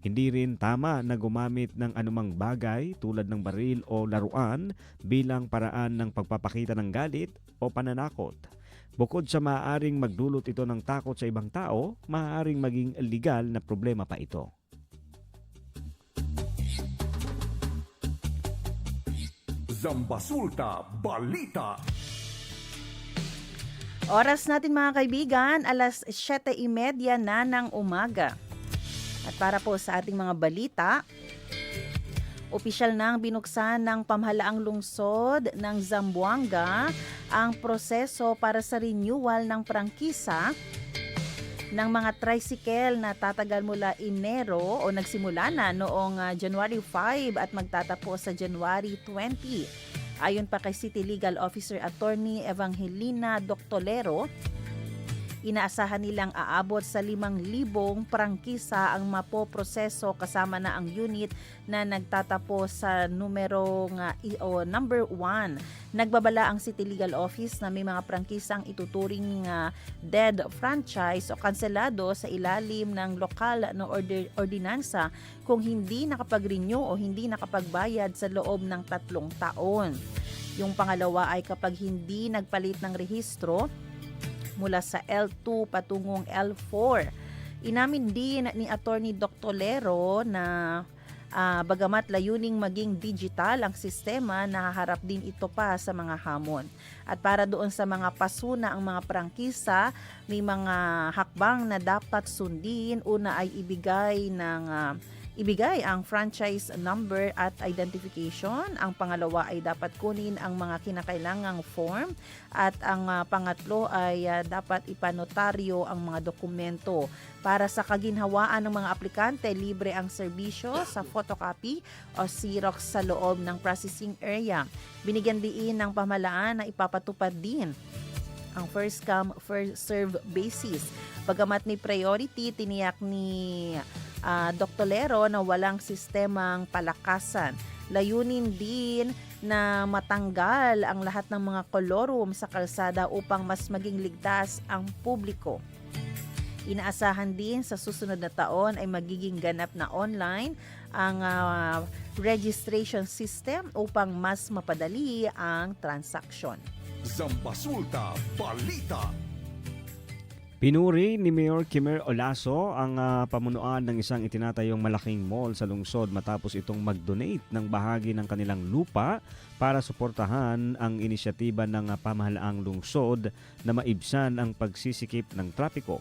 Hindi rin tama na gumamit ng anumang bagay tulad ng baril o laruan bilang paraan ng pagpapakita ng galit o pananakot. Bukod sa maaaring magdulot ito ng takot sa ibang tao, maaaring maging legal na problema pa ito. Zambasulta Balita. Oras natin mga kaibigan, alas 7:30 na ng umaga. At para po sa ating mga balita, opisyal nang binuksan ng pamahalaang lungsod ng Zamboanga ang proseso para sa renewal ng prangkisa ng mga tricycle na tatagal mula Enero o nagsimula na noong January 5 at magtatapos sa January 20. Ayon pa kay City Legal Officer Attorney Evangelina Doctolero, inaasahan nilang aabot sa 5,000 prangkisa ang mapoproseso kasama na ang unit na nagtatapos sa numero number 1. Nagbabala ang City Legal Office na may mga prangkisang ituturing dead franchise o kanselado sa ilalim ng lokal na ordinansa kung hindi nakapag-renew o hindi nakapagbayad sa loob ng 3 taon. Yung pangalawa ay kapag hindi nagpalit ng rehistro mula sa L2 patungong L4. Inamin din ni Attorney Doctolero na bagamat layuning maging digital ang sistema, nahaharap din ito pa sa mga hamon. At para doon sa mga pasuna ang mga prangkisa, may mga hakbang na dapat sundin. Una ay ibigay ang franchise number at identification. Ang pangalawa ay dapat kunin ang mga kinakailangang form. At ang pangatlo ay dapat ipanotaryo ang mga dokumento. Para sa kaginhawaan ng mga aplikante, libre ang serbisyo sa photocopy o Xerox sa loob ng processing area. Binigyan diin ng pamahalaan na ipapatupad din ang first come, first serve basis. Bagamat may priority, tiniyak ni Doctolero na walang sistemang palakasan. Layunin din na matanggal ang lahat ng mga kolorum sa kalsada upang mas maging ligtas ang publiko. Inaasahan din sa susunod na taon ay magiging ganap na online ang registration system upang mas mapadali ang transaksyon. Zambasulta Balita. Pinuri ni Mayor Kimer Olaso ang pamunuan ng isang itinatayong malaking mall sa lungsod matapos itong mag-donate ng bahagi ng kanilang lupa para suportahan ang inisyatiba ng pamahalaang lungsod na maibsan ang pagsisikip ng trapiko.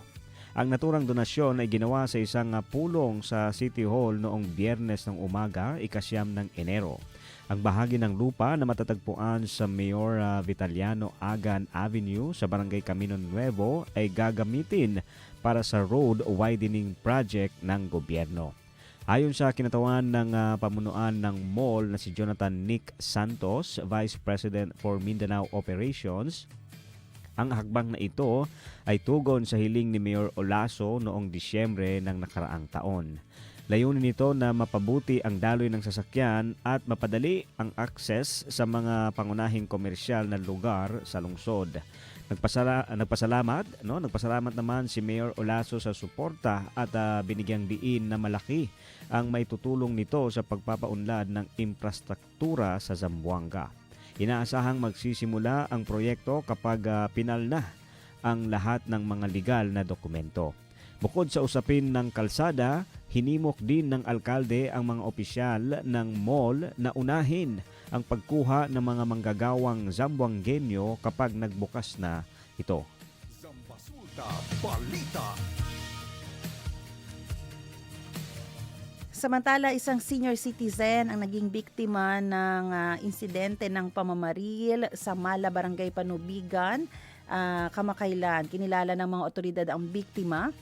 Ang naturang donasyon ay ginawa sa isang pulong sa City Hall noong Biyernes ng umaga, 9 ng Enero. Ang bahagi ng lupa na matatagpuan sa Mayor Vitaliano Agan Avenue sa Barangay Camino Nuevo ay gagamitin para sa road widening project ng gobyerno. Ayon sa kinatawan ng pamunuan ng mall na si Jonathan Nick Santos, Vice President for Mindanao Operations, ang hakbang na ito ay tugon sa hiling ni Mayor Olaso noong Disyembre ng nakaraang taon. Layunin nito na mapabuti ang daloy ng sasakyan at mapadali ang akses sa mga pangunahing komersyal na lugar sa lungsod. Nagpasalamat naman si Mayor Olaso sa suporta at binigyang diin na malaki ang maitutulong nito sa pagpapaunlad ng infrastruktura sa Zamboanga. Inaasahang magsisimula ang proyekto kapag pinal na ang lahat ng mga legal na dokumento. Bukod sa usapin ng kalsada, hinimok din ng alkalde ang mga opisyal ng mall na unahin ang pagkuha ng mga manggagawang Zamboangueño kapag nagbukas na ito. Zambasulta Balita. Samantala, isang senior citizen ang naging biktima ng insidente ng pamamaril sa Mala, Barangay Panubigan, kamakailan. Kinilala ng mga otoridad ang biktima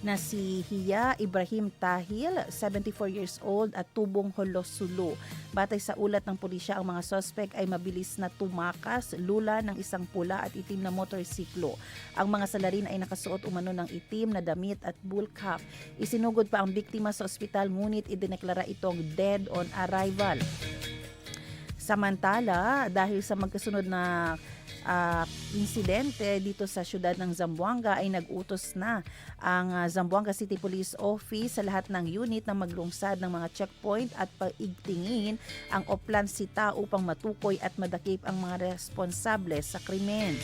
na si Hiya Ibrahim Tahil, 74 years old at tubong Holosulu. Batay sa ulat ng pulisya, ang mga suspect ay mabilis na tumakas, lula ng isang pula at itim na motorsiklo. Ang mga salarin ay nakasuot umano ng itim na damit at bull cap. Isinugod pa ang biktima sa ospital ngunit idineklara itong dead on arrival. Samantala, dahil sa magkasunod na insidente dito sa syudad ng Zamboanga ay nag-utos na ang Zamboanga City Police Office sa lahat ng unit na maglungsad ng mga checkpoint at paigtingin ang Oplan Sita upang matukoy at madakip ang mga responsable sa krimen.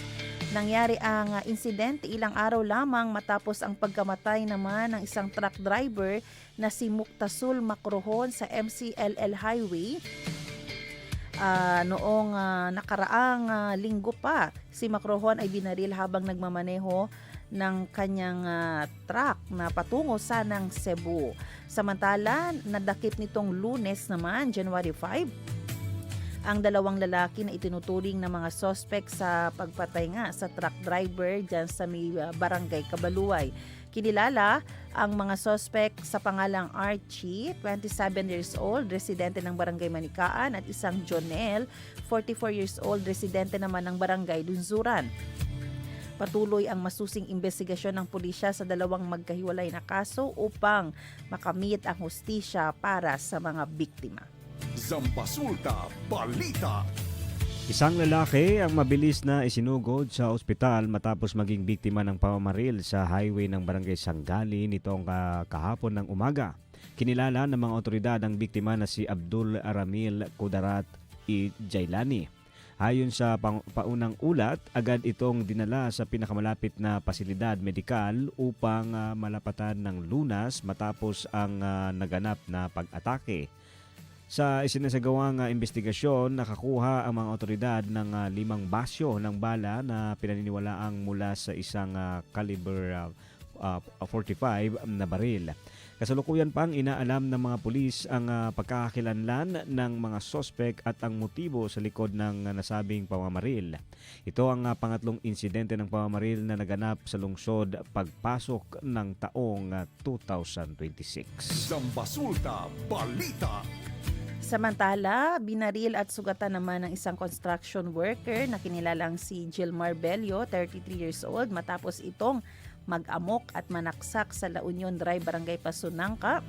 Nangyari ang insidente ilang araw lamang matapos ang pagkamatay naman ng isang truck driver na si Muktasul Makrohon sa MCLL Highway. Noong nakaraang linggo pa, si Makrohon ay binaril habang nagmamaneho ng kanyang truck na patungo sa ng Cebu. Samantala, nadakip nitong Lunes naman, January 5, ang dalawang lalaki na itinuturing na mga suspect sa pagpatay nga sa truck driver dyan sa may barangay Kabaluay. Kinilala ang mga suspect sa pangalang Archie, 27 years old, residente ng Barangay Manikaan, at isang Jonel, 44 years old, residente naman ng Barangay Dunzuran. Patuloy ang masusing investigasyon ng pulisya sa dalawang magkahiwalay na kaso upang makamit ang hustisya para sa mga biktima. Zambasulta Balita. Isang lalaki ang mabilis na isinugod sa ospital matapos maging biktima ng pamamaril sa highway ng Barangay Sanggali nitong kahapon ng umaga. Kinilala ng mga otoridad ang biktima na si Abdul Aramil Kudarat Jailani. Ayon sa paunang ulat, agad itong dinala sa pinakamalapit na pasilidad medikal upang malapatan ng lunas matapos ang naganap na pag-atake. Sa isinasagawang investigasyon, nakakuha ang mga otoridad ng 5 basyo ng bala na pinaniniwalaang mula sa isang caliber 45 na baril. Kasalukuyan pang inaalam ng mga pulis ang pagkakakilanlan ng mga sospek at ang motibo sa likod ng nasabing pamamaril. Ito ang pangatlong insidente ng pamamaril na naganap sa lungsod pagpasok ng taong 2026. Zambasulta Balita. Samantala, binaril at sugatan naman ng isang construction worker na kinilalang si Gilmar Bello, 33 years old, matapos itong mag-amok at manaksak sa La Union Drive, Barangay Pasunangka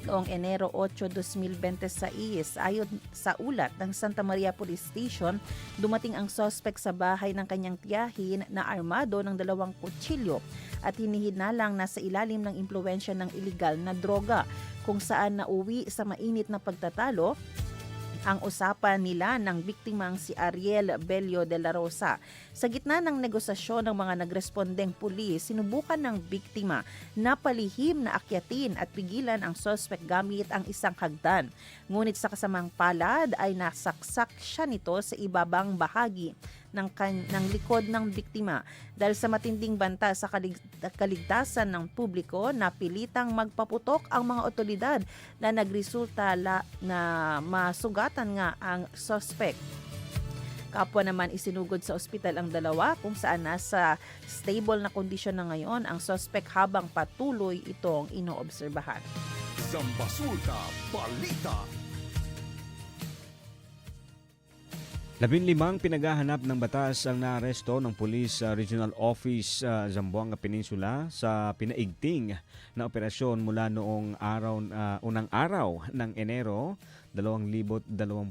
noong Enero 8, 2026. Ayon sa ulat ng Santa Maria Police Station, dumating ang suspect sa bahay ng kanyang tiyahin na armado ng 2 kutsilyo at hinihinalang nasa ilalim ng impluwensya ng iligal na droga, kung saan nauwi sa mainit na pagtatalo ang usapan nila ng biktimang si Ariel Bello de la Rosa. Sa gitna ng negosasyon ng mga nagrespondeng pulis, sinubukan ng biktima na palihim na akyatin at pigilan ang suspect gamit ang isang hagdan. Ngunit sa kasamang palad ay nasaksak siya nito sa ibabang bahagi ng likod ng biktima. Dahil sa matinding banta sa kaligtasan ng publiko, napilitang magpaputok ang mga otoridad na nagresulta na masugatan nga ang suspect. Kapwa naman isinugod sa ospital ang dalawa kung saan nasa stable na kondisyon na ngayon ang suspect habang patuloy itong inoobserbahan. Zambasulta Balita. 15 pinaghahanap ng batas ang naaresto ng Police Regional Office Zamboanga Peninsula sa pinaigting na operasyon mula noong unang araw ng Enero 2026.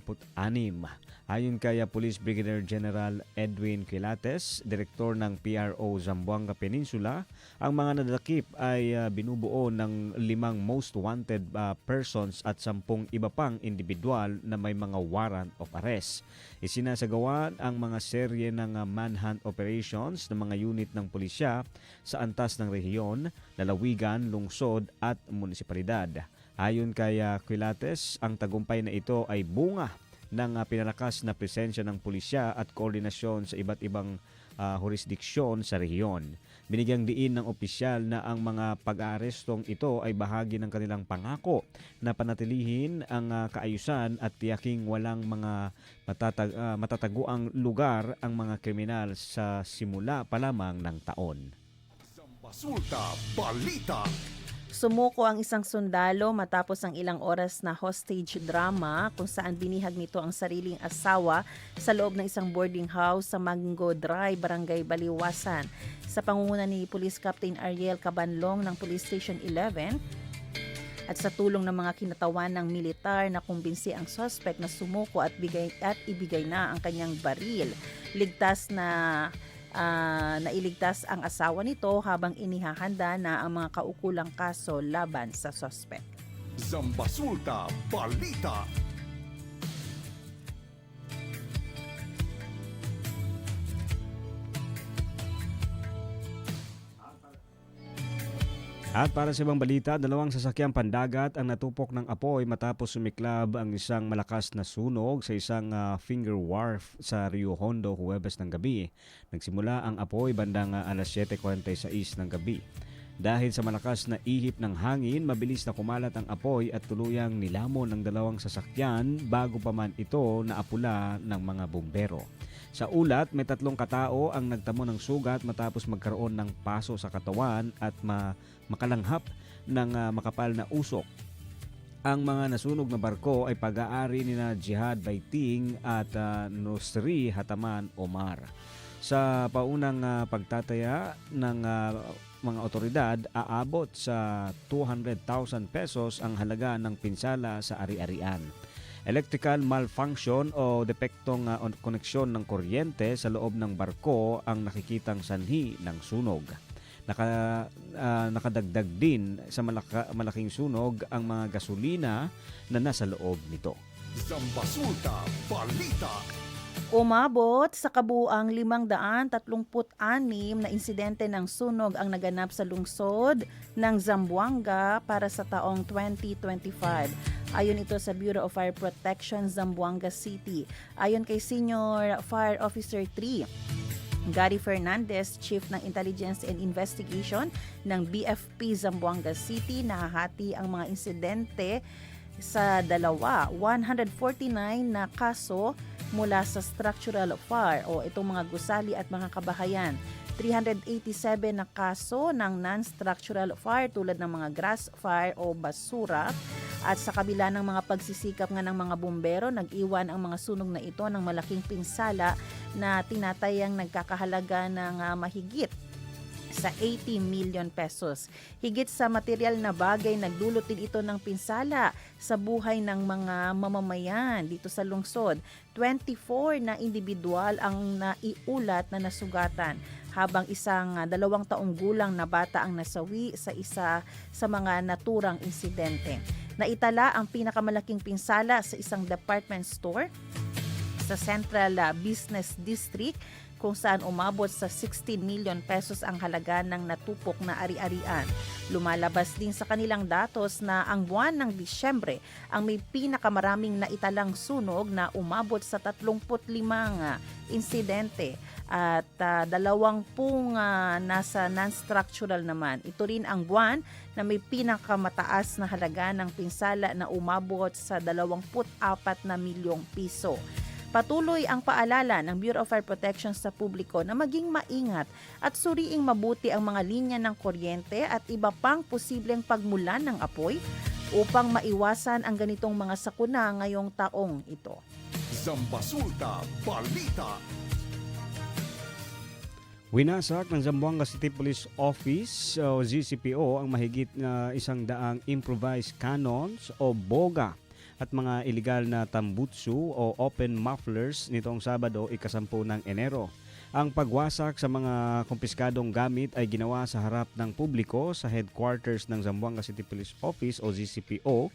Ayon kay Police Brigadier General Edwin Quilates, direktor ng PRO Zamboanga Peninsula, ang mga nadakip ay binubuo ng 5 most wanted persons at 10 iba pang individual na may mga warrant of arrest. Isinasagawa ang mga serye ng manhunt operations ng mga unit ng pulisya sa antas ng rehiyon, lalawigan, lungsod at munisipalidad. Ayon kay Quilates, ang tagumpay na ito ay bunga ng pinalakas na presensya ng pulisya at koordinasyon sa iba't ibang jurisdiksyon sa rehiyon. Binigyang diin ng opisyal na ang mga pag-aarestong ito ay bahagi ng kanilang pangako na panatilihin ang kaayusan at tiyaking walang mga matataguang lugar ang mga kriminal sa simula pa lamang ng taon. Zambasulta Balita. Sumuko ang isang sundalo matapos ang ilang oras na hostage drama kung saan binihag nito ang sariling asawa sa loob ng isang boarding house sa Mango Drive, Barangay Baliwasan. Sa pangunguna ni Police Captain Ariel Cabanlong ng Police Station 11 at sa tulong ng mga kinatawan ng militar na kumbinsi ang suspect na sumuko at ibigay na ang kanyang baril. Nailigtas ang asawa nito habang inihahanda na ang mga kaukulang kaso laban sa suspect. Zambasulta Balita. At para sa ibang balita, 2 sasakyang pandagat ang natupok ng apoy matapos sumiklab ang isang malakas na sunog sa isang finger wharf sa Rio Hondo, Huwebes ng gabi. Nagsimula ang apoy bandang alas 7:46 ng gabi. Dahil sa malakas na ihip ng hangin, mabilis na kumalat ang apoy at tuluyang nilamon ng 2 sasakyan bago pa man ito naapula ng mga bumbero. Sa ulat, may 3 katao ang nagtamo ng sugat matapos magkaroon ng paso sa katawan at makalanghap ng makapal na usok. Ang mga nasunog na barko ay pag-aari ni Jihad Baiting at Nusri Hataman Omar. Sa paunang pagtataya ng mga otoridad, aabot sa 200,000 pesos ang halaga ng pinsala sa ari-arian. Electrical malfunction o depektong koneksyon ng kuryente sa loob ng barko ang nakikitang sanhi ng sunog. Nakadagdag din sa malaking sunog ang mga gasolina na nasa loob nito. Zambasulta Balita. Umabot sa kabuuang 536 na insidente ng sunog ang naganap sa lungsod ng Zamboanga para sa taong 2025. Ayon ito sa Bureau of Fire Protection, Zamboanga City. Ayon kay Senior Fire Officer 3, Gary Fernandez, Chief ng Intelligence and Investigation ng BFP Zamboanga City, nahahati ang mga insidente sa 149 na kaso mula sa structural fire o itong mga gusali at mga kabahayan. 387 na kaso ng non-structural fire tulad ng mga grass fire o basura. At sa kabila ng mga pagsisikap nga ng mga bumbero, nag-iwan ang mga sunog na ito ng malaking pinsala na tinatayang nagkakahalaga ng mahigit sa 80 million pesos. Higit sa material na bagay, nagdulot din ito ng pinsala sa buhay ng mga mamamayan dito sa lungsod. 24 na individual ang naiulat na nasugatan, habang isang 2 taong gulang na bata ang nasawi sa isa sa mga naturang insidente. Naitala ang pinakamalaking pinsala sa isang department store sa Central Business District kung saan umabot sa 16 million pesos ang halaga ng natupok na ari-arian. Lumalabas din sa kanilang datos na ang buwan ng Disyembre ang may pinakamaraming naitalang sunog na umabot sa 35 insidente at 20 nasa non-structural naman. Ito rin ang buwan na may pinakamataas na halaga ng pinsala na umabot sa 24 na milyong piso. Patuloy ang paalala ng Bureau of Fire Protection sa publiko na maging maingat at suriing mabuti ang mga linya ng kuryente at iba pang posibleng pagmulan ng apoy upang maiwasan ang ganitong mga sakuna ngayong taong ito. Zambasulta Balita. Winasak ng Zamboanga City Police Office o ZCPO ang mahigit na 100 improvised cannons o boga at mga iligal na tambutsu o open mufflers nitong Sabado, 10 ng Enero. Ang pagwasak sa mga kumpiskadong gamit ay ginawa sa harap ng publiko sa headquarters ng Zamboanga City Police Office o ZCPO.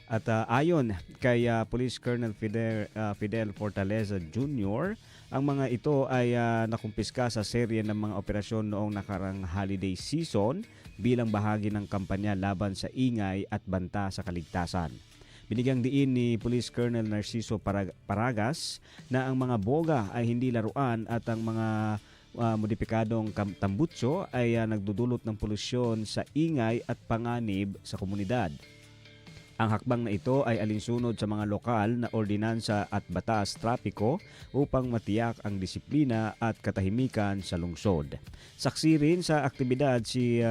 At ayon kay Police Colonel Fidel Fortaleza Jr., ang mga ito ay nakumpiska sa serye ng mga operasyon noong nakarang holiday season bilang bahagi ng kampanya laban sa ingay at banta sa kaligtasan. Binigyang diin ni Police Colonel Narciso Paragas na ang mga boga ay hindi laruan at ang mga modipikadong tambutso ay nagdudulot ng polusyon sa ingay at panganib sa komunidad. Ang hakbang na ito ay alinsunod sa mga lokal na ordinansa at batas trapiko upang matiyak ang disiplina at katahimikan sa lungsod. Saksi rin sa aktibidad si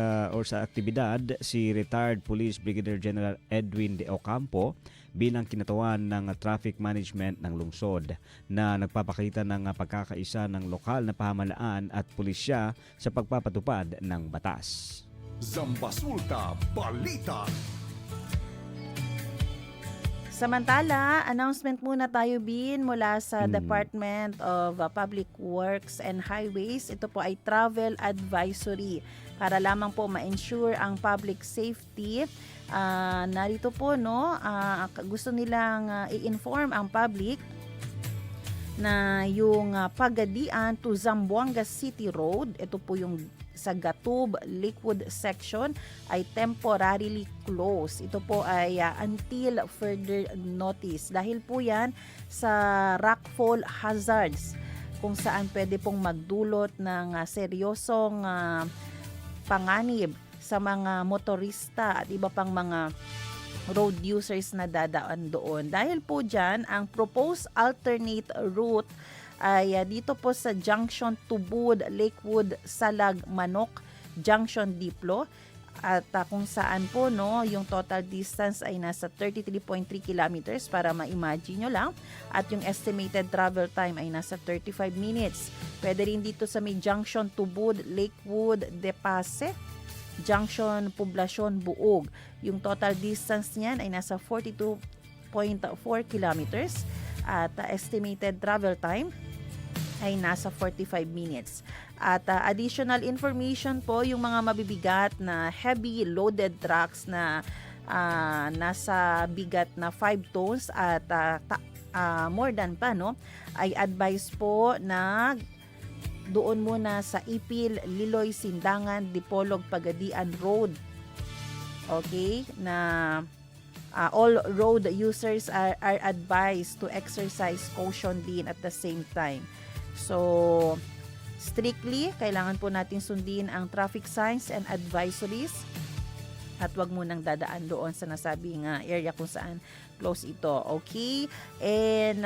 retired Police Brigadier General Edwin De Ocampo bilang kinatawan ng traffic management ng lungsod na nagpapakita ng pagkakaisa ng lokal na pamahalaan at pulisya sa pagpapatupad ng batas. Zambasulta Balita. Samantala, announcement muna tayo, Bin, mula sa Department of Public Works and Highways. Ito po ay travel advisory para lamang po ma-ensure ang public safety. Narito po, gusto nilang i-inform ang public na yung Pagadian to Zamboanga City Road, ito po yung sa Gatub Lakewood section, ay temporarily closed. Ito po ay until further notice. Dahil po yan sa rockfall hazards kung saan pwede pong magdulot ng seryosong panganib sa mga motorista at iba pang mga road users na dadaan doon. Dahil po dyan, ang proposed alternate route ay dito po sa Junction Tubod, Lakewood, Salag, Manok, Junction Diplo. At kung saan po yung total distance ay nasa 33.3 kilometers para ma-imagine nyo lang. At yung estimated travel time ay nasa 35 minutes. Pwede rin dito sa may Junction Tubod, Lakewood, Depase, Junction Poblacion, Buog. Yung total distance niyan ay nasa 42.4 kilometers. At estimated travel time ay nasa 45 minutes. At additional information po, yung mga mabibigat na heavy loaded trucks na nasa bigat na 5 tons at more than pa, ay advice po na doon muna sa Ipil, Liloy, Sindangan, Dipolog, Pagadian Road. Okay? Na all road users are advised to exercise caution din at the same time. So, strictly, kailangan po natin sundin ang traffic signs and advisories at wag munang dadaan doon sa nasabing area kung saan close ito. Okay? And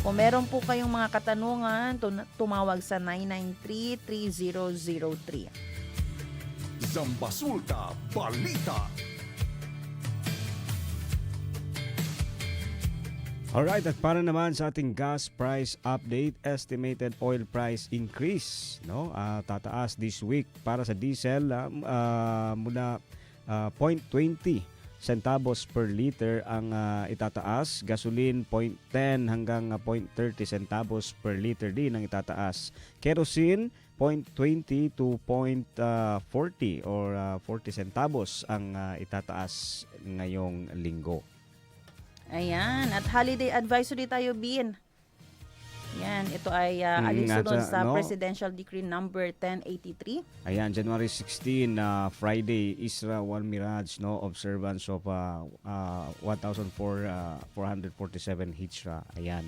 kung meron po kayong mga katanungan, tumawag sa 993-3003. Zambasulta Balita. Alright, at para naman sa ating gas price update, estimated oil price increase, tataas this week para sa diesel mula 0.20 centavos per liter ang itataas, gasoline 0.10 hanggang 0.30 centavos per liter din ang itataas. Kerosene 0.20 to 0.40 or 40 centavos ang itataas ngayong linggo. Ayan, at holiday advisory tayo, Bin. Yan, ito ay alinsunod sa Presidential Decree number 1083. Ayan, January 16, Friday, Isra Wal Miraj, observance of 1,447 Hijra. Ayan.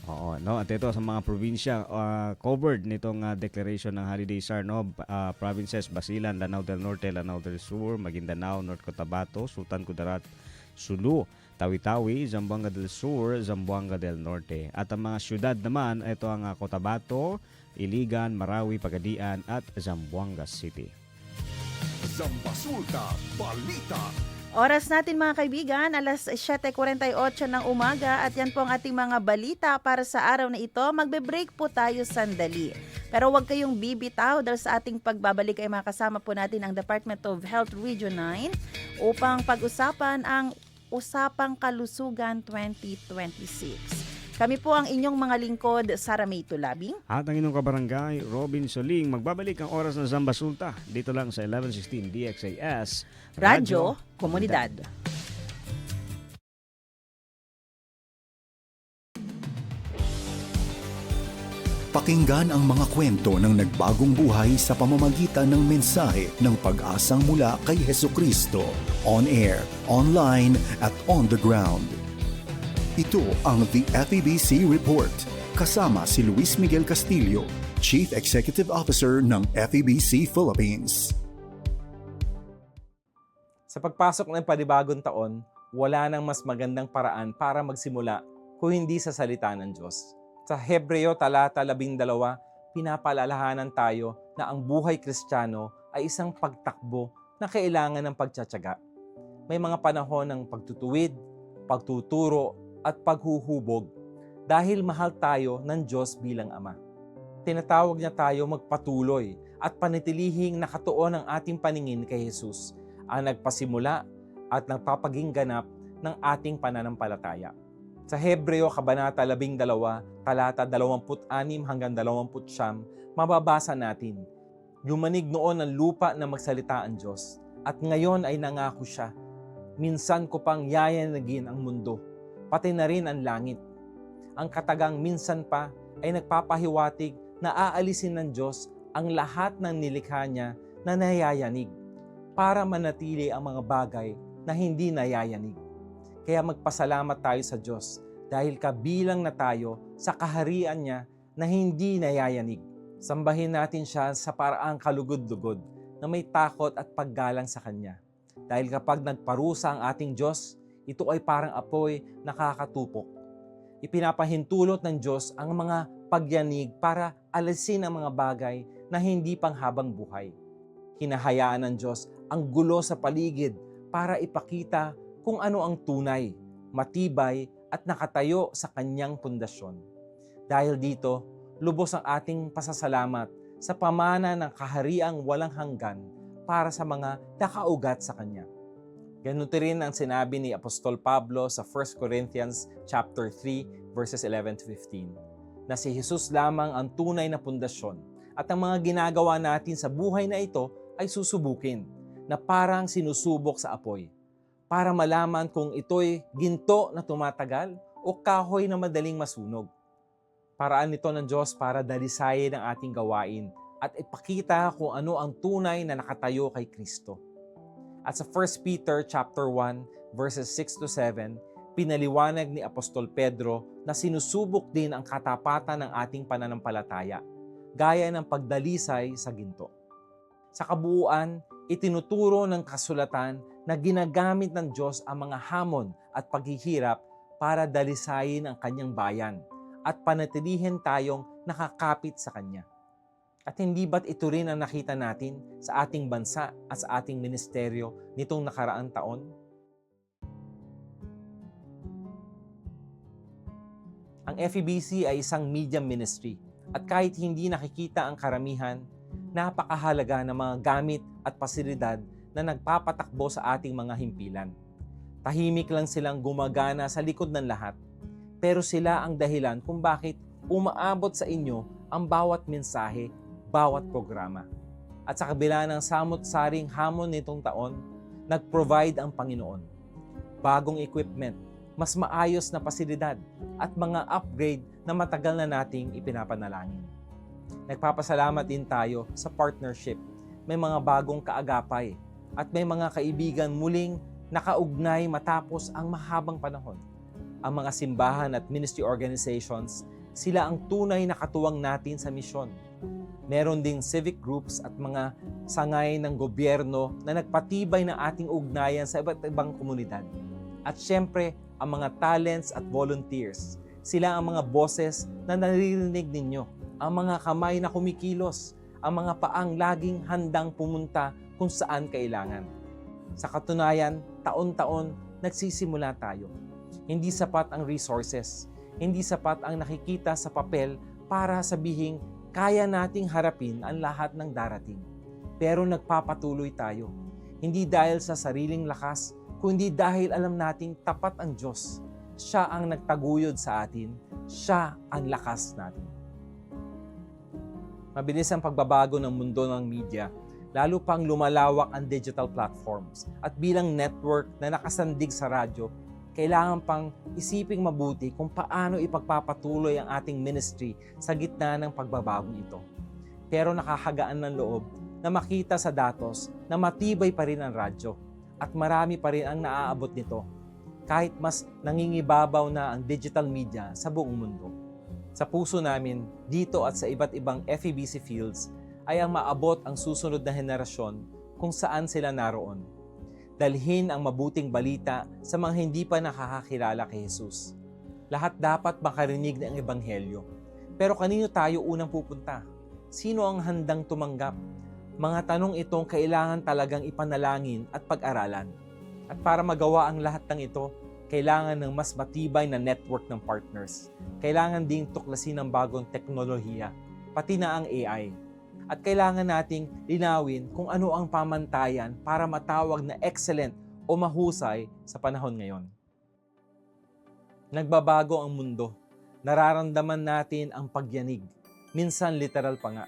Oo, at ito sa mga probinsya covered nitong declaration ng holiday SAR, provinces Basilan, Lanao del Norte, Lanao del Sur, Maguindanao, North Cotabato, Sultan Kudarat, Sulu, Tawi-Tawi, Zamboanga del Sur, Zamboanga del Norte. At ang mga syudad naman, ito ang Cotabato, Iligan, Marawi, Pagadian at Zamboanga City. Zambasulta Balita. Oras natin mga kaibigan, alas 7:48 ng umaga at yan po ang ating mga balita para sa araw na ito. Magbe-break po tayo sandali. Pero huwag kayong bibitaw dahil sa ating pagbabalik ay makasama po natin ang Department of Health Region 9 upang pag-usapan ang Usapang Kalusugan 2026. Kami po ang inyong mga lingkod, Sara May Tulabing. At ang inyong kabarangay, Robin Soling. Magbabalik ang oras ng Zambasulta dito lang sa 1116 DXAS Radyo Komunidad. Pakinggan ang mga kwento ng nagbagong buhay sa pamamagitan ng mensahe ng pag-asang mula kay Hesukristo. On air, online, at on the ground. Ito ang The FEBC Report. Kasama si Luis Miguel Castillo, Chief Executive Officer ng FEBC Philippines. Sa pagpasok ng panibagong taon, wala nang mas magandang paraan para magsimula kung hindi sa salita ng Diyos. Sa Hebreo talata 12, pinapaalalahanan tayo na ang buhay Kristiyano ay isang pagtakbo na kailangan ng pagtsatsaga. May mga panahon ng pagtutuwid, pagtuturo at paghuhubog dahil mahal tayo ng Diyos bilang Ama. Tinatawag niya tayo magpatuloy at panitilihing nakatuon ang ating paningin kay Jesus, ang nagpasimula at nagpapaging ganap ng ating pananampalataya. Sa Hebreo Kabanata 12, talata 26 hanggang 29, mababasa natin, "Yumanig noon ang lupa na magsalita ang Diyos, at ngayon ay nangako siya. Minsan ko pang yayanagin ang mundo, pati na rin ang langit. Ang katagang minsan pa ay nagpapahiwatig na aalisin ng Diyos ang lahat ng nilikha niya na nayayanig, para manatili ang mga bagay na hindi nayayanig. Kaya magpasalamat tayo sa Diyos dahil kabilang na tayo sa kaharian niya na hindi nayayanig. Sambahin natin siya sa paraang kalugod-lugod na may takot at paggalang sa Kanya. Dahil kapag nagparusa ang ating Diyos, ito ay parang apoy na kakatupok. Ipinapahintulot ng Diyos ang mga pagyanig para alisin ang mga bagay na hindi panghabang buhay. Hinahayaan ng Diyos ang gulo sa paligid para ipakita kung ano ang tunay, matibay at nakatayo sa Kanyang pundasyon. Dahil dito, lubos ang ating pasasalamat sa pamana ng kahariang walang hanggan para sa mga nakaugat sa Kanya. Ganito rin ang sinabi ni Apostol Pablo sa 1 Corinthians chapter 3 verses 11 to 15, na si Jesus lamang ang tunay na pundasyon at ang mga ginagawa natin sa buhay na ito ay susubukin na parang sinusubok sa apoy para malaman kung ito'y ginto na tumatagal o kahoy na madaling masunog. Paraan nito ng Diyos para dalisayin ang ating gawain at ipakita kung ano ang tunay na nakatayo kay Kristo. At sa 1 Peter chapter 1 verses 6 to 7, pinaliwanag ni Apostol Pedro na sinusubok din ang katapatan ng ating pananampalataya, gaya ng pagdalisay sa ginto. Sa kabuuan, itinuturo ng kasulatan na ginagamit ng Diyos ang mga hamon at paghihirap para dalisayin ang Kanyang bayan at panatilihin tayong nakakapit sa Kanya. At hindi ba't ito rin ang nakita natin sa ating bansa at sa ating ministeryo nitong nakaraang taon? Ang FEBC ay isang media ministry at kahit hindi nakikita ang karamihan, napakahalaga ng mga gamit at pasilidad na nagpapatakbo sa ating mga himpilan. Tahimik lang silang gumagana sa likod ng lahat, pero sila ang dahilan kung bakit umaabot sa inyo ang bawat mensahe, bawat programa. At sa kabila ng samot-saring hamon nitong taon, nag-provide ang Panginoon. Bagong equipment, mas maayos na pasilidad, at mga upgrade na matagal na nating ipinapanalangin. Nagpapasalamat din tayo sa partnership. May mga bagong kaagapay at may mga kaibigan muling nakaugnay matapos ang mahabang panahon. Ang mga simbahan at ministry organizations, sila ang tunay na katuwang natin sa misyon. Meron ding civic groups at mga sangay ng gobyerno na nagpatibay ng ating ugnayan sa iba't ibang komunidad. At syempre, ang mga talents at volunteers. Sila ang mga boses na naririnig ninyo, ang mga kamay na kumikilos, ang mga paang laging handang pumunta kung saan kailangan. Sa katunayan, taon-taon nagsisimula tayo. Hindi sapat ang resources, hindi sapat ang nakikita sa papel para sabihing kaya nating harapin ang lahat ng darating. Pero nagpapatuloy tayo, hindi dahil sa sariling lakas, kundi dahil alam nating tapat ang Diyos. Siya ang nagtaguyod sa atin, siya ang lakas natin. Mabilis ang pagbabago ng mundo ng media, lalo pang lumalawak ang digital platforms. At bilang network na nakasandig sa radyo, kailangan pang isiping mabuti kung paano ipagpapatuloy ang ating ministry sa gitna ng pagbabagong ito. Pero nakakagaan ng loob na makita sa datos na matibay pa rin ang radyo at marami pa rin ang naaabot nito kahit mas nangingibabaw na ang digital media sa buong mundo. Sa puso namin, dito at sa iba't ibang FEBC fields ay ang maabot ang susunod na henerasyon kung saan sila naroon. Dalhin ang mabuting balita sa mga hindi pa nakakakilala kay Jesus. Lahat dapat makarinig ng Ebanghelyo. Pero kanino tayo unang pupunta? Sino ang handang tumanggap? Mga tanong itong kailangan talagang ipanalangin at pag-aralan. At para magawa ang lahat ng ito, kailangan ng mas matibay na network ng partners. Kailangan ding tuklasin ng bagong teknolohiya, pati na ang AI. At kailangan nating linawin kung ano ang pamantayan para matawag na excellent o mahusay sa panahon ngayon. Nagbabago ang mundo. Nararamdaman natin ang pagyanig. Minsan literal pa nga.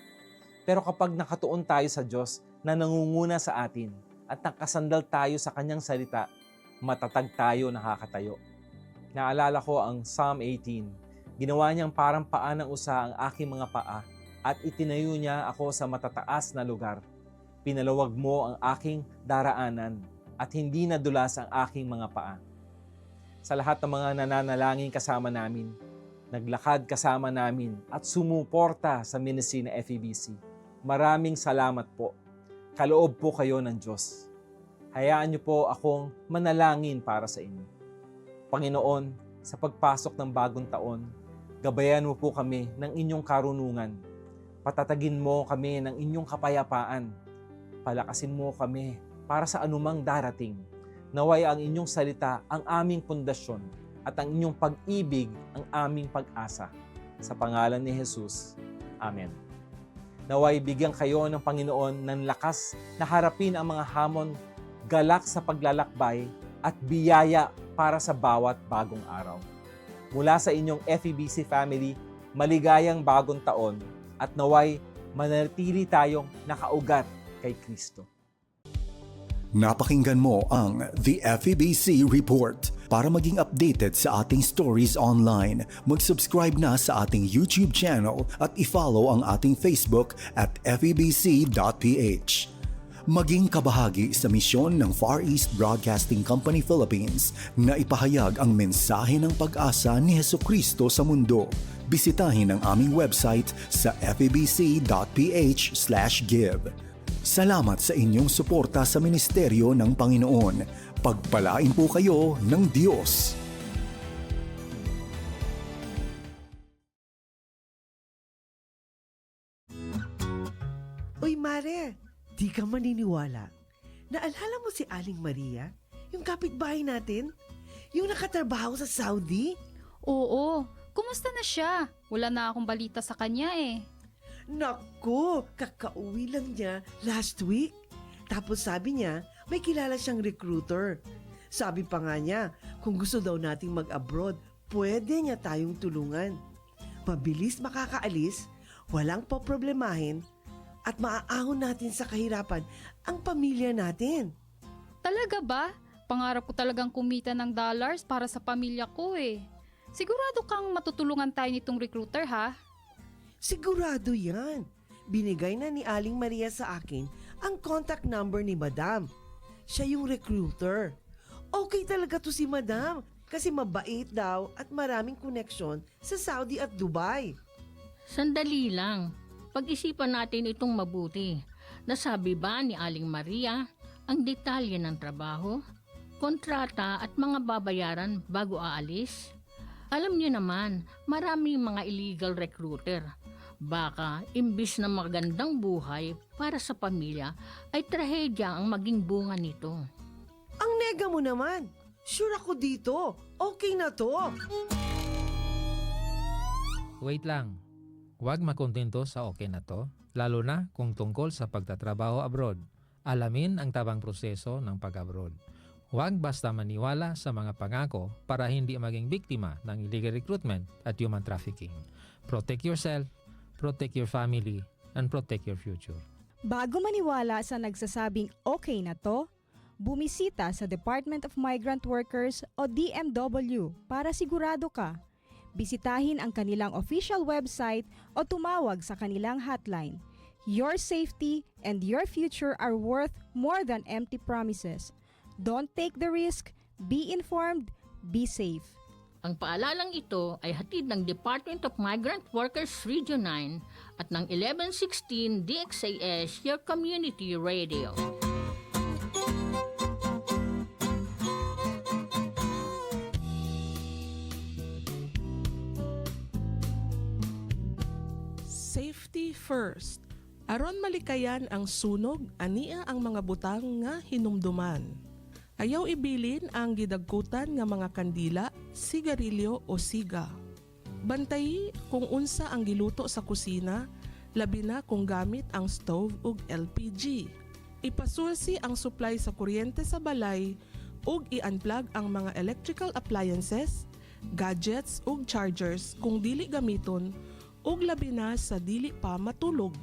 Pero kapag nakatuon tayo sa Diyos na nangunguna sa atin at nakasandal tayo sa Kanyang salita, matatag tayo nakakatayo. Naalala ko ang Psalm 18. Ginawa niyang parang paa ng usa ang aking mga paa at itinayo niya ako sa matataas na lugar. Pinalawag mo ang aking daraanan at hindi nadulas ang aking mga paa. Sa lahat ng mga nananalangin kasama namin, naglakad kasama namin at sumuporta sa ministry na FEBC, maraming salamat po. Kaloob po kayo ng Diyos. Hayaan niyo po akong manalangin para sa inyo. Panginoon, sa pagpasok ng bagong taon, gabayan mo po kami ng inyong karunungan. Patatagin mo kami ng inyong kapayapaan. Palakasin mo kami para sa anumang darating. Naway ang inyong salita ang aming pundasyon at ang inyong pag-ibig ang aming pag-asa. Sa pangalan ni Jesus. Amen. Naway bigyan kayo ng Panginoon ng lakas na harapin ang mga hamon, galak sa paglalakbay at biyaya para sa bawat bagong araw. Mula sa inyong FEBC family, maligayang bagong taon at naway manatili tayong nakaugat kay Kristo. Napakinggan mo ang The FEBC Report. Para maging updated sa ating stories online, mag-subscribe na sa ating YouTube channel at i-follow ang ating Facebook at febc.ph. Maging kabahagi sa misyon ng Far East Broadcasting Company Philippines na ipahayag ang mensahe ng pag-asa ni Hesukristo sa mundo. Bisitahin ang aming website sa febc.ph/give. Salamat sa inyong suporta sa ministeryo ng Panginoon. Pagpalain po kayo ng Diyos. Uy, Mare, di ka maniniwala. Naalala mo si Aling Maria? Yung kapitbahay natin? Yung nakatrabaho sa Saudi? Oo, kumusta na siya? Wala na akong balita sa kanya eh. Naku, kakauwi lang niya last week. Tapos sabi niya, may kilala siyang recruiter. Sabi pa nga niya, kung gusto daw nating mag-abroad, pwede niya tayong tulungan. Mabilis makakaalis, walang poproblemahin, at maaahon natin sa kahirapan ang pamilya natin. Talaga ba? Pangarap ko talagang kumita ng dollars para sa pamilya ko eh. Sigurado kang matutulungan tayo nitong recruiter ha? Sigurado yan. Binigay na ni Aling Maria sa akin ang contact number ni Madam. Siya yung recruiter. Okay talaga to si Madam kasi mabait daw at maraming koneksyon sa Saudi at Dubai. Sandali lang. Pag-isipan natin itong mabuti. Nasabi ba ni Aling Maria ang detalye ng trabaho, kontrata at mga babayaran bago aalis? Alam niyo naman, maraming mga illegal recruiter. Baka imbis na magandang buhay para sa pamilya ay trahedya ang maging bunga nito. Ang nega mo naman. Sure ako dito. Okay na to. Wait lang. Huwag makontento sa okay na to, lalo na kung tungkol sa pagtatrabaho abroad. Alamin ang tabang proseso ng pag-abroad. Huwag basta maniwala sa mga pangako para hindi maging biktima ng illegal recruitment at human trafficking. Protect yourself, protect your family, and protect your future. Bago maniwala sa nagsasabing okay na to, bumisita sa Department of Migrant Workers o DMW para sigurado ka. Bisitahin ang kanilang official website o tumawag sa kanilang hotline. Your safety and your future are worth more than empty promises. Don't take the risk, be informed, be safe. Ang paalalang ito ay hatid ng Department of Migrant Workers Region 9 at ng 1116 DXAS, your community radio. first, aron malikayan ang sunog ania ang mga butang nga hinumduman. Ayaw ibilin ang gidagkutan nga mga kandila, sigarilyo o siga. Bantayi kung unsa ang giluto sa kusina, labi na kung gamit ang stove ug LPG. Ipasulsi ang supply sa kuryente sa balay ug i-unplug ang mga electrical appliances, gadgets ug chargers kung dili gamiton ug labi na sa dili pa matulog.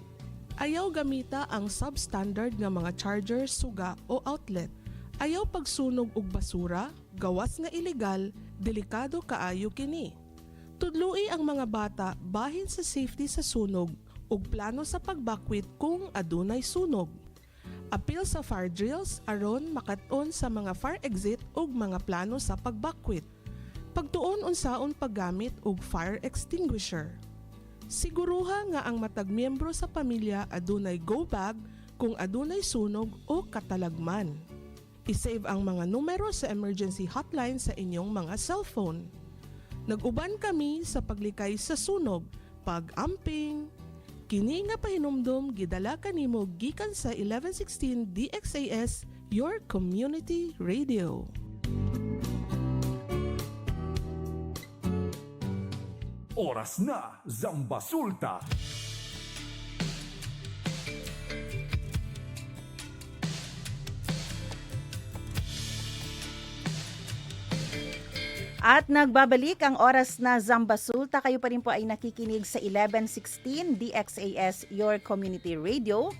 Ayaw gamita ang substandard nga mga charger, suga o outlet. Ayaw pagsunog og basura, gawas nga ilegal, delikado kaayo kini. Tudloi ang mga bata bahin sa safety sa sunog ug plano sa pagbakwit kung adunay sunog. Apil sa fire drills aron makat-on sa mga fire exit ug mga plano sa pagbakwit. Pagtuon unsaon paggamit og fire extinguisher. Siguruha nga ang matag miyembro sa pamilya adunay go bag kung adunay sunog o katalagman. I-save ang mga numero sa emergency hotline sa inyong mga cellphone. Nag-uban kami sa paglikay sa sunog, pag-amping. Kini nga pahinumdom gidala kanimo gikan sa 1116 DXAS, your community radio. Oras na, Zambasulta. At nagbabalik ang oras na Zambasulta. Kayo pa rin po ay nakikinig sa 1116 DXAS, your community radio.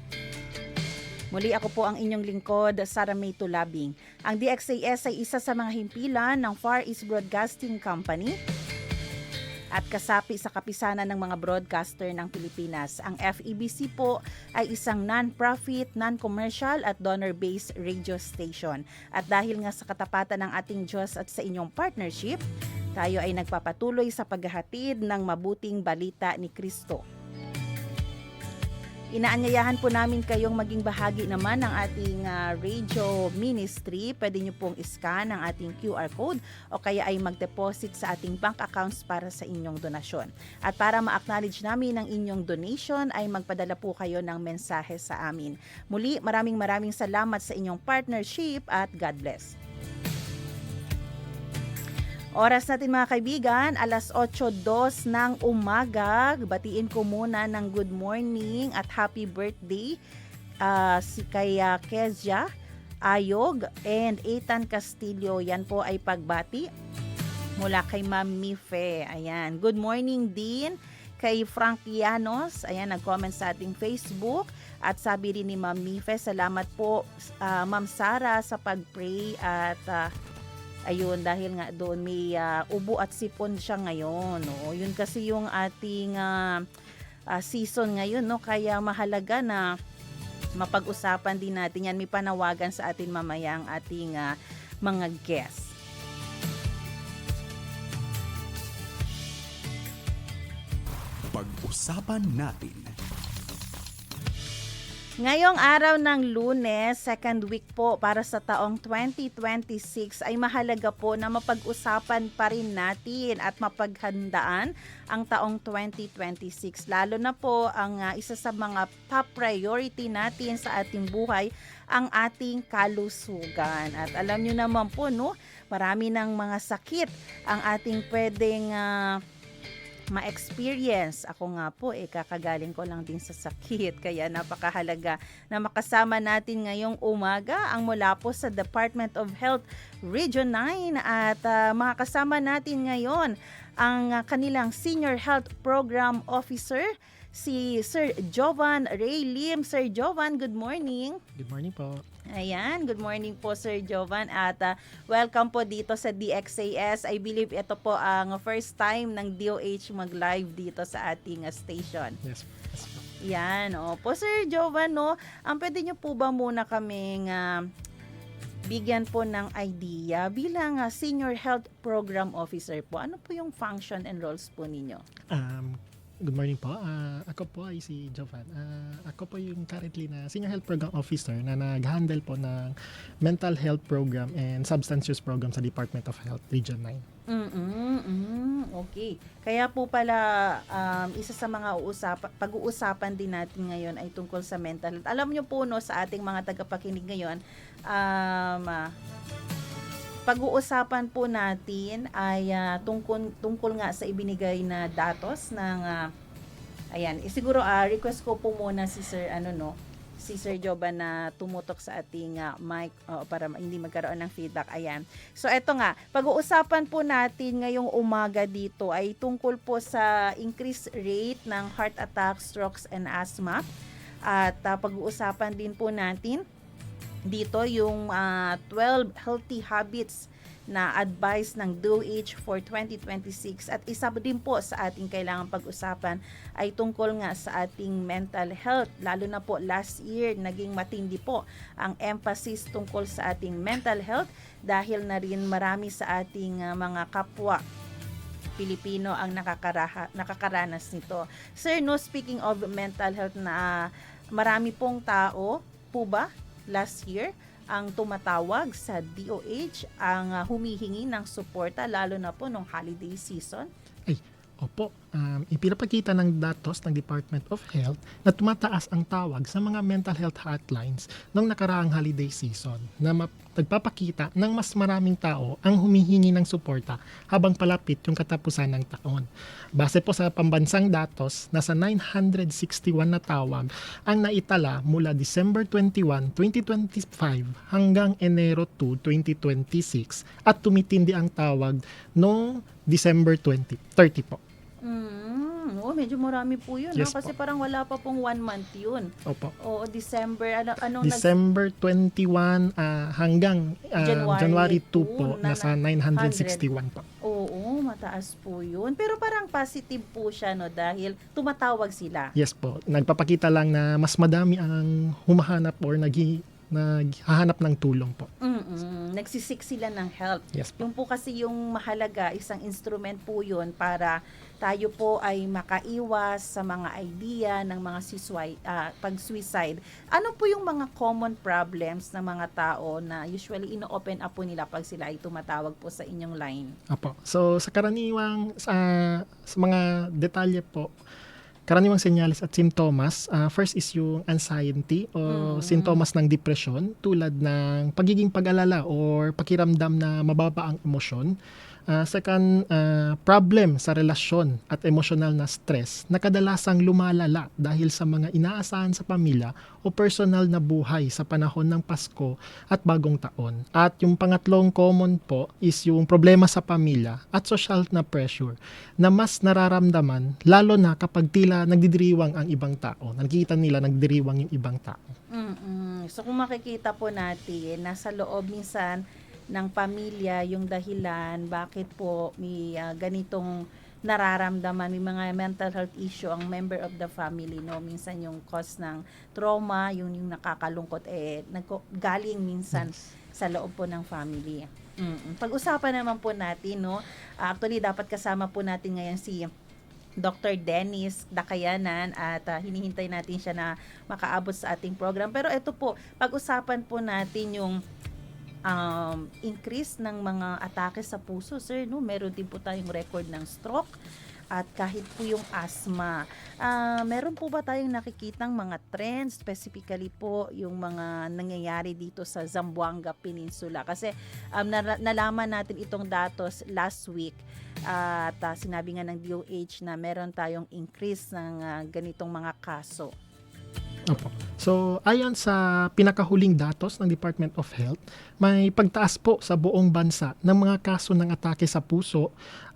Muli ako po ang inyong lingkod, Sara May Tulabing. Ang DXAS ay isa sa mga himpilan ng Far East Broadcasting Company at kasapi sa kapisanan ng mga broadcaster ng Pilipinas. Ang FEBC po ay isang non-profit, non-commercial at donor-based radio station. At dahil nga sa katapatan ng ating Diyos at sa inyong partnership, tayo ay nagpapatuloy sa paghahatid ng mabuting balita ni Kristo. Inaanyayahan po namin kayong maging bahagi naman ng ating radio ministry. Pwede nyo pong iscan ang ating QR code o kaya ay mag-deposit sa ating bank accounts para sa inyong donasyon. At para ma-acknowledge namin ang inyong donation ay magpadala po kayo ng mensahe sa amin. Muli, maraming salamat sa inyong partnership at God bless. Oras natin mga kaibigan, alas 8:02 ng umaga. Batiin ko muna ng good morning at happy birthday si kay Kezia Ayog and Ethan Castillo. Yan po ay pagbati mula kay Ma'am Mife. Ayan. Good morning din kay Frank Llanos. Ayan, nag-comment sa ating Facebook. At sabi rin ni Ma'am Mife, salamat po Ma'am Sara sa pag-pray at ayun, dahil nga doon may ubo at sipon siya ngayon. No? Yun kasi yung ating season ngayon. No? Kaya mahalaga na mapag-usapan din natin yan. May panawagan sa atin mamaya ang ating mga guests. Pag-usapan natin. Ngayong araw ng Lunes, second week po para sa taong 2026 ay mahalaga po na mapag-usapan pa rin natin at mapaghandaan ang taong 2026. Lalo na po ang isa sa mga top priority natin sa ating buhay, ang ating kalusugan. At alam nyo naman po, no, marami ng mga sakit ang ating pwedeng ma-experience. Ako nga po, kakagaling ko lang din sa sakit. Kaya napakahalaga na makasama natin ngayong umaga ang mula po sa Department of Health Region 9 at makakasama natin ngayon ang kanilang Senior Health Program Officer, si Sir Jovan Ray Lim. Sir Jovan, good morning. Good morning po. Ayan, good morning po Sir Jovan at welcome po dito sa DXAS. I believe ito po ang first time ng DOH mag-live dito sa ating station. Yes po. Yan, po Sir Jovan, no, pwede nyo po ba muna kaming bigyan po ng idea bilang Senior Health Program Officer po, ano po yung function and roles po ninyo? Good morning po. Ako po ay si Jovan. Ako po yung currently na Senior Health Program Officer na nag-handle po ng Mental Health Program and Substance Use Program sa Department of Health Region 9. Okay. Kaya po pala isa sa mga pag-uusapan din natin ngayon ay tungkol sa mental health. Alam niyo po no, sa ating mga tagapakinig ngayon, pag-uusapan po natin ay tungkol nga sa ibinigay na datos ng ayan, siguro request ko po muna si Sir Joban na tumutok sa ating mic para hindi magkaroon ng feedback. Ayan. So eto nga, pag-uusapan po natin ngayong umaga dito ay tungkol po sa increased rate ng heart attack, strokes and asthma. At pag-uusapan din po natin dito yung 12 healthy habits na advice ng DOH for 2026 at isa din po sa ating kailangang pag-usapan ay tungkol nga sa ating mental health, lalo na po last year naging matindi po ang emphasis tungkol sa ating mental health dahil na rin marami sa ating mga kapwa Pilipino ang nakakaranas nito. Sir, no, speaking of mental health na marami pong tao po ba last year ang tumatawag sa DOH, ang humihingi ng suporta lalo na po nung holiday season? Ay, opo. Ipinapakita ng datos ng Department of Health na tumataas ang tawag sa mga mental health hotlines noong nakaraang holiday season na nagpapakita ng mas maraming tao ang humihingi ng suporta habang palapit yung katapusan ng taon. Base po sa pambansang datos, nasa 961 na tawag ang naitala mula December 21, 2025 hanggang Enero 2, 2026 at tumitindi ang tawag noong December 30 po. Medyo marami po yun. Yes, Kasi parang wala pa pong 1 month yun. Opo. Oo, December. Anong December 21 hanggang January 2 po, nasa 961 po. Oo, mataas po yun. Pero parang positive po siya, no? Dahil tumatawag sila. Yes po. Nagpapakita lang na mas madami ang humahanap or naghahanap ng tulong po. Nagsisik sila ng help. Yes po. Yung po kasi yung mahalaga, isang instrument po yun para tayo po ay makaiwas sa mga idea ng mga pag-suicide. Ano po yung mga common problems ng mga tao na usually ino-open up po nila pag sila ay tumatawag po sa inyong line? Apo. So sa karaniwang sa mga detalye po, karaniwang senyales at simptomas, first is yung anxiety o sintomas ng depression tulad ng pagiging pag-alala or pakiramdam na mababa ang emosyon. Second, problem sa relasyon at emosyonal na stress na kadalasang lumalala dahil sa mga inaasahan sa pamilya o personal na buhay sa panahon ng Pasko at Bagong Taon. At yung pangatlong common po is yung problema sa pamilya at social na pressure na mas nararamdaman lalo na kapag tila nagdidiriwang ang ibang tao. Nakikita nila nagdiriwang yung ibang tao. So kung makikita po natin, nasa loob minsan ng pamilya yung dahilan bakit po may ganitong nararamdaman, may mga mental health issue ang member of the family, no? Minsan yung cause ng trauma, yung nakakalungkot galing minsan sa loob po ng family. Pag-usapan naman po natin, no? Actually dapat kasama po natin ngayon si Dr. Dennis Dakayanan at hinihintay natin siya na makaabot sa ating program. Pero ito po, pag-usapan po natin yung increase ng mga atake sa puso, sir, no? Meron din po tayong record ng stroke at kahit po yung asthma. Meron po ba tayong nakikitang mga trends, specifically po yung mga nangyayari dito sa Zamboanga Peninsula? Kasi nalaman natin itong datos last week at sinabi nga ng DOH na meron tayong increase ng ganitong mga kaso. Opo. So, ayon sa pinakahuling datos ng Department of Health, may pagtaas po sa buong bansa ng mga kaso ng atake sa puso,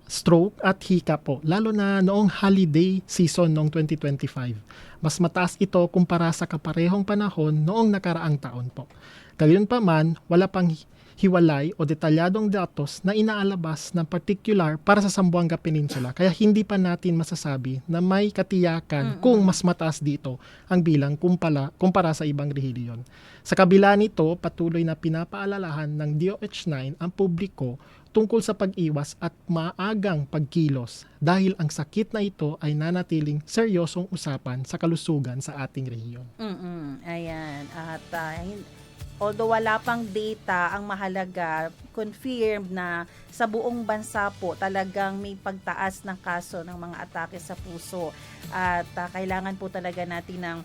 stroke at hika po, lalo na noong holiday season noong 2025. Mas mataas ito kumpara sa kaparehong panahon noong nakaraang taon po. Gayunpaman, wala pang hiwalay o detalyadong datos na inaalabas ng particular para sa Zamboanga Peninsula. Kaya hindi pa natin masasabi na may katiyakan kung mas mataas dito ang bilang kumpara sa ibang rehiyon. Sa kabila nito, patuloy na pinapaalalahan ng DOH-9 ang publiko tungkol sa pag-iwas at maagang pagkilos dahil ang sakit na ito ay nanatiling seryosong usapan sa kalusugan sa ating rehiyon. Ayan. At although wala pang data, ang mahalaga, confirmed na sa buong bansa po talagang may pagtaas ng kaso ng mga atake sa puso. At kailangan po talaga natin ng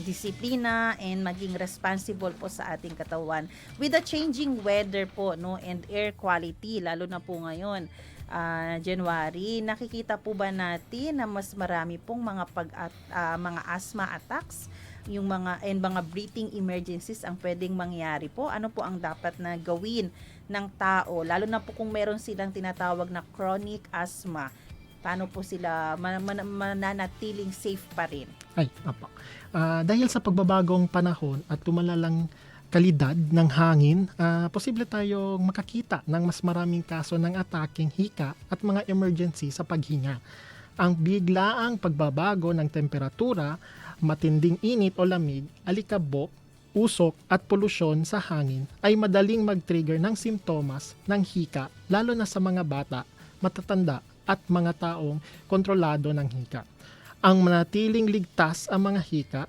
disiplina and maging responsible po sa ating katawan. With the changing weather po, no, and air quality, lalo na po ngayon, January, nakikita po ba natin na mas marami pong mga asthma attacks, yung mga breathing emergencies ang pwedeng mangyari po? Ano po ang dapat na gawin ng tao, lalo na po kung meron silang tinatawag na chronic asthma? Paano po sila mananatiling safe pa rin? Dahil sa pagbabagong panahon at lumalalang kalidad ng hangin, posible tayong makakita ng mas maraming kaso ng ataking hika at mga emergency sa paghinga. Ang biglaang pagbabago ng temperatura, matinding init o lamig, alikabok, usok at polusyon sa hangin ay madaling mag-trigger ng simptomas ng hika, lalo na sa mga bata, matatanda at mga taong kontrolado ng hika. Ang manatiling ligtas ang mga hika,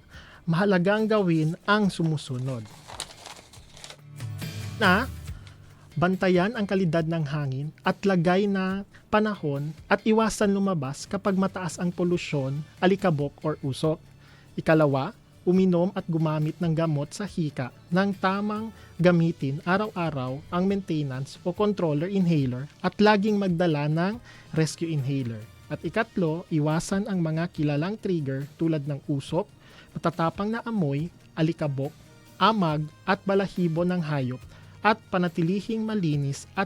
mahalagang gawin ang sumusunod. Bantayan ang kalidad ng hangin at lagay na panahon at iwasan lumabas kapag mataas ang polusyon, alikabok or usok. Ikalawa, uminom at gumamit ng gamot sa hika ng tamang gamitin araw-araw ang maintenance o controller inhaler at laging magdala ng rescue inhaler. At ikatlo, iwasan ang mga kilalang trigger tulad ng usok, matatapang na amoy, alikabok, amag at balahibo ng hayop at panatilihing malinis at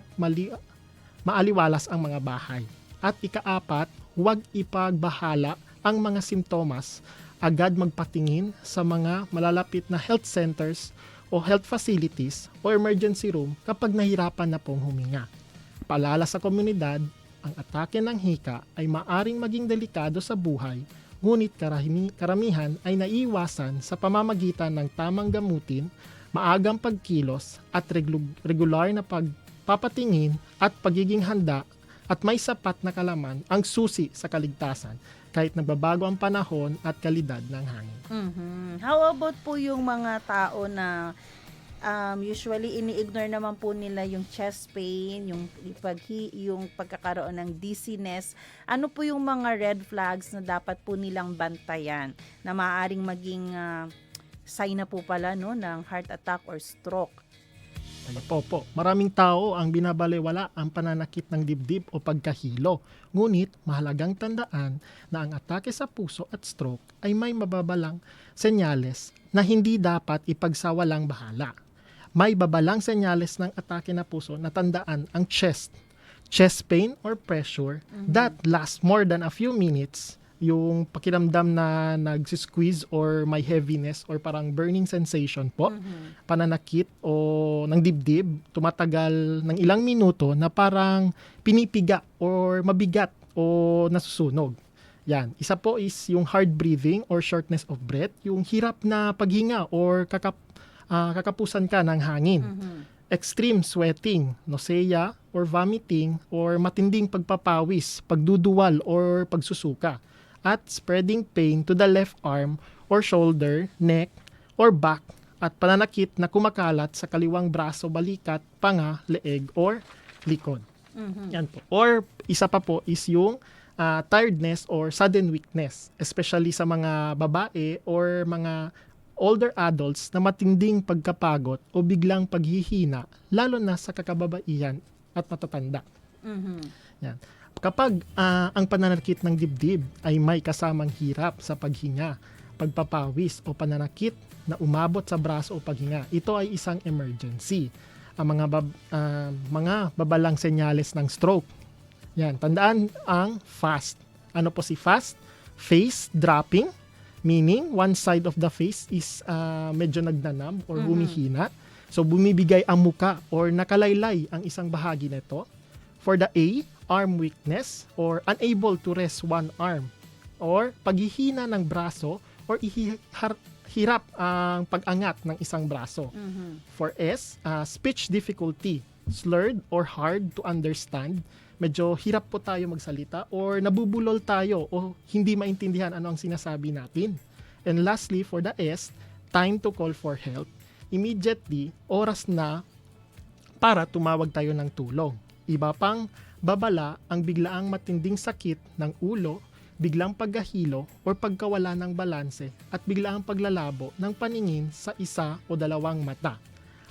maaliwalas ang mga bahay. At ikaapat, huwag ipagbahala ang mga simptomas, agad magpatingin sa mga malalapit na health centers o health facilities o emergency room kapag nahirapan na pong huminga. Paalala sa komunidad, ang atake ng hika ay maaring maging delikado sa buhay, ngunit karamihan ay naiiwasan sa pamamagitan ng tamang gamutin, maagang pagkilos at regular na pagpapatingin at pagiging handa at may sapat na kalaman ang susi sa kaligtasan kahit nagbabago ang panahon at kalidad ng hangin. How about po yung mga tao na usually ini-ignore naman po nila yung chest pain, yung pagkakaroon ng dizziness? Ano po yung mga red flags na dapat po nilang bantayan na maaaring maging sign na po pala, no, ng heart attack or stroke? Maraming tao ang binabalewala ang pananakit ng dibdib o pagkahilo. Ngunit mahalagang tandaan na ang atake sa puso at stroke ay may mababalang senyales na hindi dapat ipagsawalang bahala. May babalang senyales ng atake na puso na tandaan ang chest pain or pressure that lasts more than a few minutes, yung pakiramdam na nagsisqueeze or may heaviness or parang burning sensation po, pananakit o ng dibdib, tumatagal ng ilang minuto na parang pinipiga or mabigat o nasusunog. Yan. Isa po is yung hard breathing or shortness of breath, yung hirap na paghinga or kakapusan ka ng hangin. Extreme sweating, nausea or vomiting or matinding pagpapawis, pagduduwal or pagsusuka. At spreading pain to the left arm or shoulder, neck, or back at pananakit na kumakalat sa kaliwang braso, balikat, panga, leeg, or likod. Yan po. Or isa pa po is yung tiredness or sudden weakness, especially sa mga babae or mga older adults na matinding pagkapagod o biglang paghihina, lalo na sa kakababaihan at matatanda. Yan. Kapag ang pananakit ng dibdib ay may kasamang hirap sa paghinga, pagpapawis o pananakit na umabot sa braso o paghinga, ito ay isang emergency. Ang mga babalang senyales ng stroke. Yan, tandaan ang FAST. Ano po si FAST? Face dropping, meaning one side of the face is medyo nagnanab or humihina. So bumibigay ang muka or nakalaylay ang isang bahagi nito. For the A, arm weakness or unable to rest one arm or paghihina ng braso or hirap ang pag-angat ng isang braso. For S, speech difficulty, slurred or hard to understand. Medyo hirap po tayo magsalita or nabubulol tayo o hindi maintindihan ano ang sinasabi natin. And lastly, for the S, time to call for help. immediately, oras na para tumawag tayo ng tulong. Iba pang babala ang biglaang matinding sakit ng ulo, biglang paghahilo o pagkawala ng balanse at biglaang paglalabo ng paningin sa isa o dalawang mata.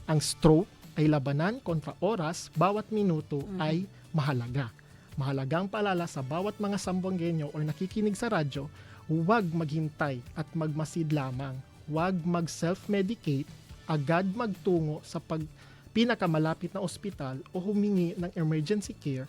Ang stroke ay labanan kontra oras, bawat minuto ay mahalaga. Mahalagang paalala sa bawat mga Sambuangueño o nakikinig sa radyo, huwag maghintay at magmasid lamang. Huwag mag-self-medicate, agad magtungo sa pinakamalapit na ospital o humingi ng emergency care.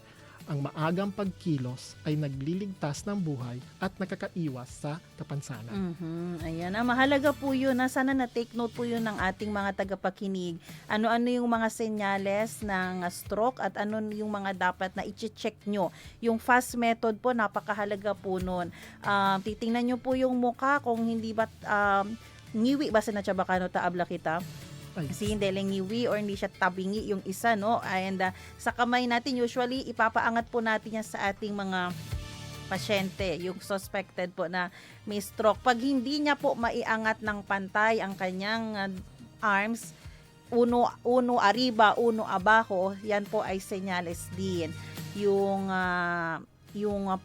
Ang maagang pagkilos ay nagliligtas ng buhay at nakakaiwas sa kapansanan. Ayan, mahalaga po yun. Sana na-take note po yun ng ating mga tagapakinig. Ano-ano yung mga senyales ng stroke at ano yung mga dapat na i-check nyo. Yung fast method po, napakahalaga po nun. Titingnan nyo po yung muka kung hindi ba ngiwi ba sa natsabakano taabla kita. Kasi hindi lang ngiwi or hindi siya tabingi yung isa, no? And sa kamay natin, usually, ipapaangat po natin yan sa ating mga pasyente, yung suspected po na may stroke. Pag hindi niya po maiangat ng pantay ang kanyang arms, uno arriba, uno abajo, yan po ay senyales din. Yung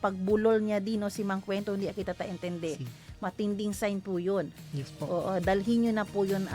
pagbulol niya din, no, si Mang Kwento, hindi kita taintindi. Matinding sign po yun. Yes po. Oo, dalhin nyo na po yun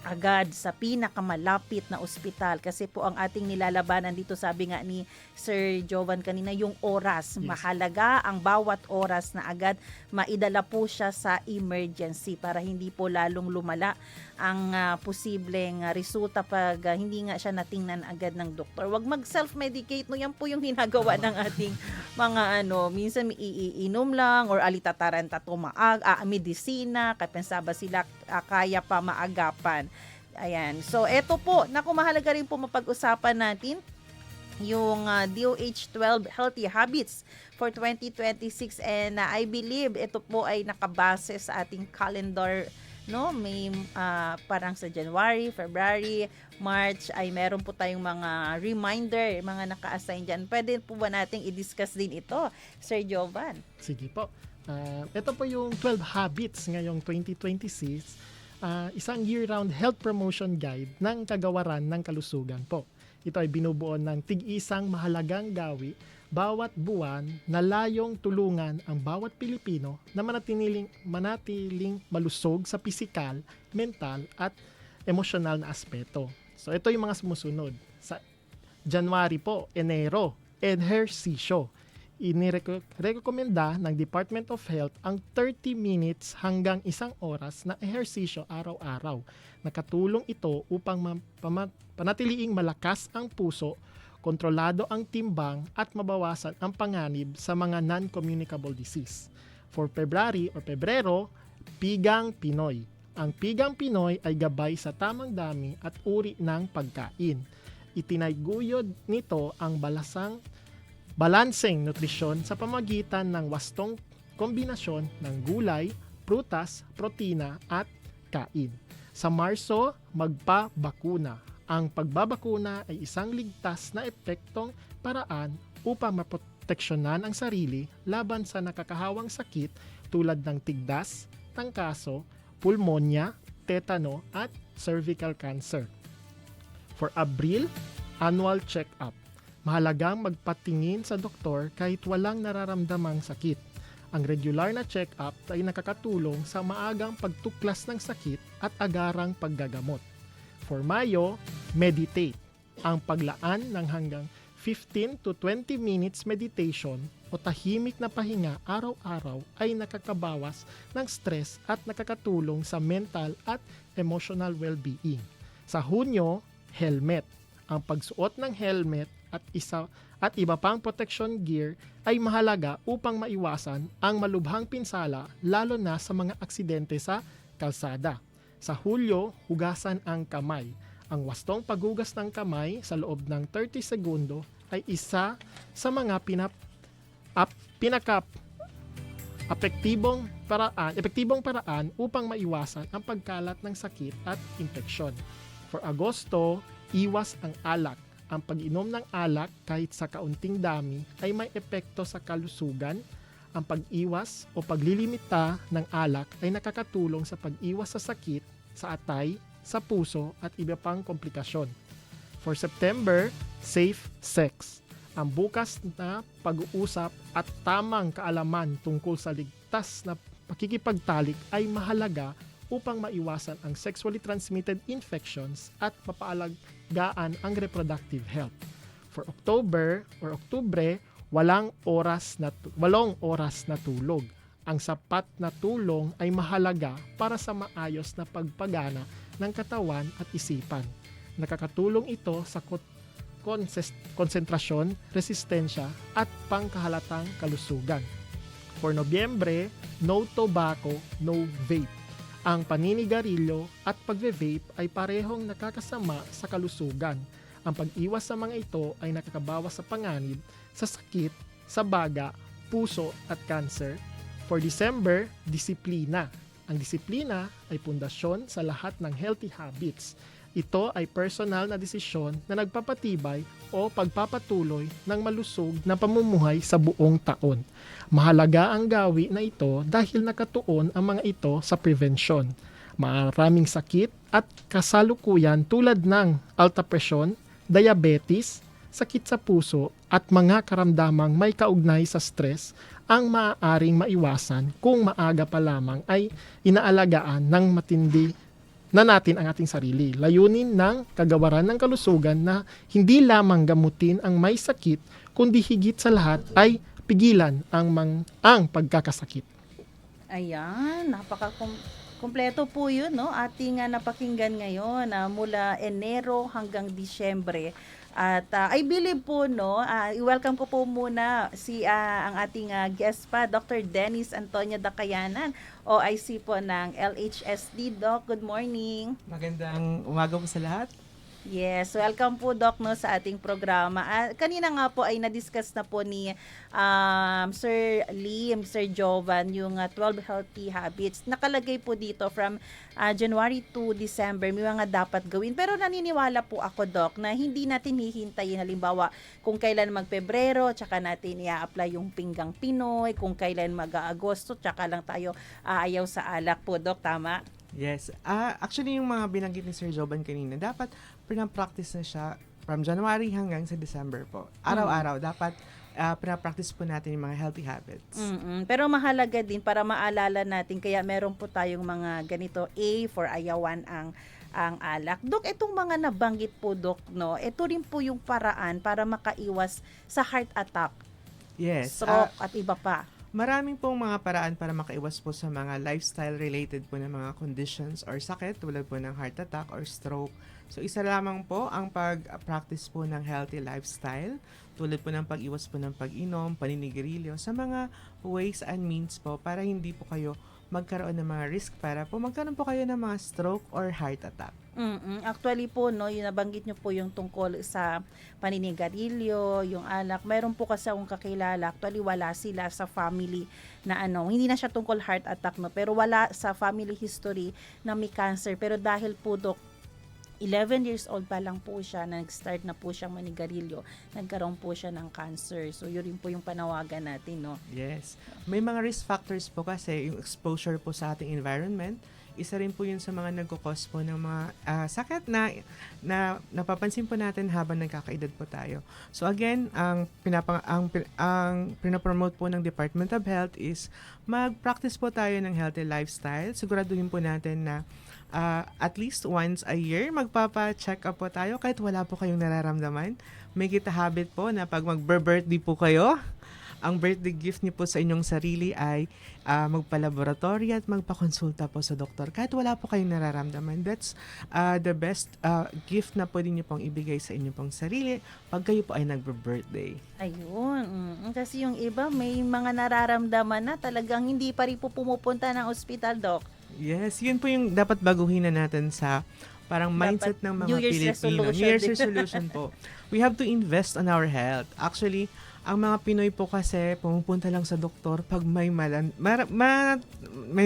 agad sa pinakamalapit na ospital kasi po ang ating nilalabanan dito, sabi nga ni Sir Jovan kanina, yung oras. Yes. Mahalaga ang bawat oras na agad maidala po siya sa emergency para hindi po lalong lumala ang posibleng resulta pag hindi nga siya natingnan agad ng doktor. Wag mag-self-medicate, no, yan po yung ginagawa ng ating mga minsan iinom lang or alitataranta medisina, kaya pensaba sila kaya pa maagapan. Ayan. So, eto po. Naku, mahalaga rin po mapag-usapan natin yung DOH-12 Healthy Habits for 2026. And I believe ito po ay nakabase sa ating calendar, no? May parang sa January, February, March ay meron po tayong mga reminder, mga naka-assign dyan. Pwede po ba nating i-discuss din ito, Sir Jovan? Sige po. Ito po yung 12 habits ngayong 2026. Isang year-round health promotion guide ng Kagawaran ng Kalusugan po. Ito ay binubuo ng tig-isang mahalagang gawi bawat buwan na layong tulungan ang bawat Pilipino na manatiling malusog sa pisikal, mental at emosyonal na aspeto. So ito yung mga sumusunod. Sa January po, Enero, ehersisyo. Inirekomenda ng Department of Health ang 30 minutes hanggang 1 oras na ehersisyo araw-araw. Nakatulong ito upang panatiliing malakas ang puso, kontrolado ang timbang at mabawasan ang panganib sa mga non-communicable disease. For February or Pebrero, Pigang Pinoy. Ang Pigang Pinoy ay gabay sa tamang dami at uri ng pagkain. Itinaguyod nito ang balanseng nutrisyon sa pamagitan ng wastong kombinasyon ng gulay, prutas, protina at kain. Sa Marso, magpabakuna. Ang pagbabakuna ay isang ligtas na epektong paraan upang maproteksyonan ang sarili laban sa nakakahawang sakit tulad ng tigdas, tangkaso, pulmonya, tetano at cervical cancer. For Abril, annual check-up. Mahalagang magpatingin sa doktor kahit walang nararamdamang sakit. Ang regular na check-up ay nakakatulong sa maagang pagtuklas ng sakit at agarang paggagamot. For Mayo, meditate. Ang paglaan ng hanggang 15 to 20 minutes meditation o tahimik na pahinga araw-araw ay nakakabawas ng stress at nakakatulong sa mental at emotional well-being. Sa Hunyo, helmet. Ang pagsuot ng helmet at iba pang protection gear ay mahalaga upang maiwasan ang malubhang pinsala lalo na sa mga aksidente sa kalsada. Sa Hulyo, hugasan ang kamay. Ang wastong paghugas ng kamay sa loob ng 30 segundo ay isa sa mga epektibong paraan upang maiwasan ang pagkalat ng sakit at infeksyon. For Agosto, iwas ang alak. Ang pag-inom ng alak kahit sa kaunting dami ay may epekto sa kalusugan. Ang pag-iwas o paglilimita ng alak ay nakakatulong sa pag-iwas sa sakit, sa atay, sa puso at iba pang komplikasyon. For September, safe sex. Ang bukas na pag-uusap at tamang kaalaman tungkol sa ligtas na pakikipagtalik ay mahalaga upang maiwasan ang sexually transmitted infections at mapaalagaan ang reproductive health. For Oktubre, 8 oras na tulog. Ang sapat na tulong ay mahalaga para sa maayos na pagpagana ng katawan at isipan. Nakakatulong ito sa konsentrasyon, resistensya at pangkahalatang kalusugan. For Nobyembre, no tobacco, no vape. Ang paninigarilyo at pagve-vape ay parehong nakakasama sa kalusugan. Ang pag-iwas sa mga ito ay nakakabawas sa panganib, sa sakit, sa baga, puso at cancer. For December, disiplina. Ang disiplina ay pundasyon sa lahat ng healthy habits. Ito ay personal na desisyon na nagpapatibay o pagpapatuloy ng malusog na pamumuhay sa buong taon. Mahalaga ang gawi na ito dahil nakatuon ang mga ito sa prevention. Maraming sakit at kasalukuyan tulad ng alta presyon, diabetes, sakit sa puso at mga karamdamang may kaugnay sa stress ang maaaring maiwasan kung maaga pa lamang ay inaalagaan ng matindi na natin ang ating sarili. Layunin ng kagawaran ng kalusugan na hindi lamang gamutin ang may sakit, kundi higit sa lahat ay pigilan ang pagkakasakit. Ayan, kumpleto po yun, no? Ating napakinggan ngayon mula Enero hanggang Disyembre. At I believe po, no, i-welcome ko po muna ang ating guest pa, Dr. Dennis Antonio Dacayanan, OIC po ng LHSD. Doc, good morning. Magandang umaga po sa lahat. Yes, welcome po Doc no sa ating programa. Kanina nga po ay na-discuss na po ni Sir Liam, Sir Jovan yung 12 healthy habits. Nakalagay po dito from January to December may mga dapat gawin. Pero naniniwala po ako Doc na hindi natin hihintayin halimbawa kung kailan mag-Pebrero tsaka natin i-apply yung pinggang Pinoy, kung kailan mag-Agosto tsaka lang tayo ayaw sa alak po Doc, tama? Yes. Actually, yung mga binanggit ni Sir Jovan kanina, dapat pinapractice na siya from January hanggang sa December po. Araw-araw, dapat pinapractice po natin yung mga healthy habits. Pero mahalaga din para maalala natin, kaya meron po tayong mga ganito, A for ayawan ang alak. Dok, itong mga nabanggit po, Dok, no, ito rin po yung paraan para makaiwas sa heart attack, stroke at iba pa. Maraming pong mga paraan para makaiwas po sa mga lifestyle-related po na mga conditions or sakit tulad po ng heart attack or stroke. So, isa lamang po ang pag-practice po ng healthy lifestyle tulad po ng pag-iwas po ng pag-inom, paninigarilyo sa mga ways and means po para hindi po kayo magkaroon ng mga risk para po magkaroon po kayo ng mga stroke or heart attack. Actually po, no, yung nabanggit nyo po yung tungkol sa paninigarilyo, yung alak. Mayroon po kasi akong kakilala, actually wala sila sa family na hindi na siya tungkol heart attack, no, pero wala sa family history na may cancer. Pero dahil po, Dok, 11 years old pa lang po siya, nag-start na po siyang manigarilyo, nagkaroon po siya ng cancer. So, yun rin po yung panawagan natin, no? Yes. May mga risk factors po kasi yung exposure po sa ating environment. Isa rin po yun sa mga nagkukos po ng mga sakit na napapansin po natin habang nagkakaedad po tayo. So again, ang pinapromote po ng Department of Health is mag-practice po tayo ng healthy lifestyle. Siguraduhin po natin na at least once a year, magpapa-check up po tayo kahit wala po kayong nararamdaman. Make it a habit po na pag mag-birthday po kayo, ang birthday gift niyo po sa inyong sarili ay magpa-laboratory at magpa-konsulta po sa doktor. Kahit wala po kayong nararamdaman, that's the best gift na pwede niyo pong ibigay sa inyong pong sarili pag kayo po ay nagbe-birthday. Ayun. Kasi yung iba may mga nararamdaman na talagang hindi pa rin po pumupunta ng ospital, Doc. Yes, yun po yung dapat baguhin na natin sa parang mindset ng mga Pilipino. New Year's resolution po. We have to invest on our health. Actually, ang mga Pinoy po kasi pumupunta lang sa doktor pag may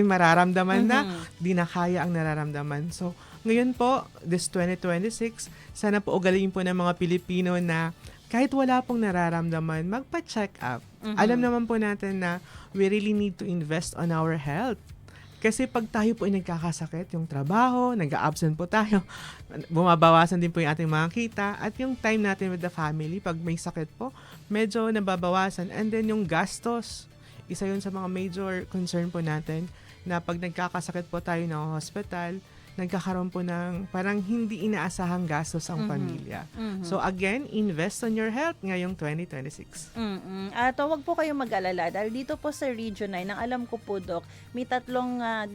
mararamdaman na di na kaya ang nararamdaman. So, ngayon po, this 2026, sana po ugaliin po ng mga Pilipino na kahit wala pong nararamdaman, magpa-check up. Alam naman po natin na we really need to invest on our health. Kasi pag tayo po ay nagkakasakit, yung trabaho, nag-absent po tayo, bumabawasan din po yung ating mga kita, at yung time natin with the family, pag may sakit po, medyo nababawasan. And then yung gastos, isa yun sa mga major concern po natin, na pag nagkakasakit po tayo ng hospital, nagkakaroon po ng parang hindi inaasahang gastos ang pamilya. So again, invest on your health ngayong 2026. At huwag po kayong mag-alala dahil dito po sa Region 9, ang alam ko po, Doc, may 3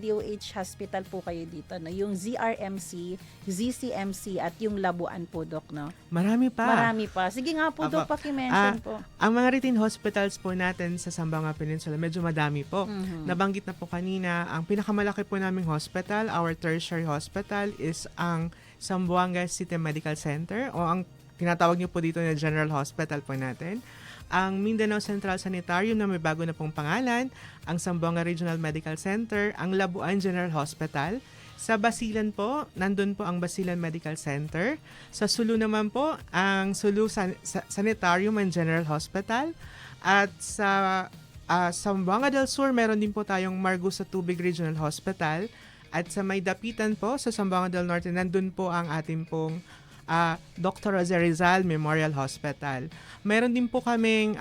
DOH hospital po kayo dito, no? Yung ZRMC, ZCMC at yung Labuan po, Doc, no? Marami pa. Marami pa. Sige nga po, Doc, paki-mention po. Ang mga routine hospitals po natin sa Zamboanga Peninsula, medyo madami po. Nabanggit na po kanina, ang pinakamalaki po naming hospital, our tertiary hospital, is ang Zamboanga City Medical Center, o ang tinatawag niyo po dito na General Hospital po natin. Ang Mindanao Central Sanitarium na may bago na pong pangalan, ang Zamboanga Regional Medical Center, ang Labuan General Hospital. Sa Basilan po, nandun po ang Basilan Medical Center. Sa Sulu naman po, ang Sulu Sanitarium and General Hospital. At sa Zamboanga del Sur, meron din po tayong Margusa Tubig Regional Hospital. At sa may dapitan po, sa Zamboanga del Norte, nandun po ang ating pong Dr. Jose Rizal Memorial Hospital. Meron din po kaming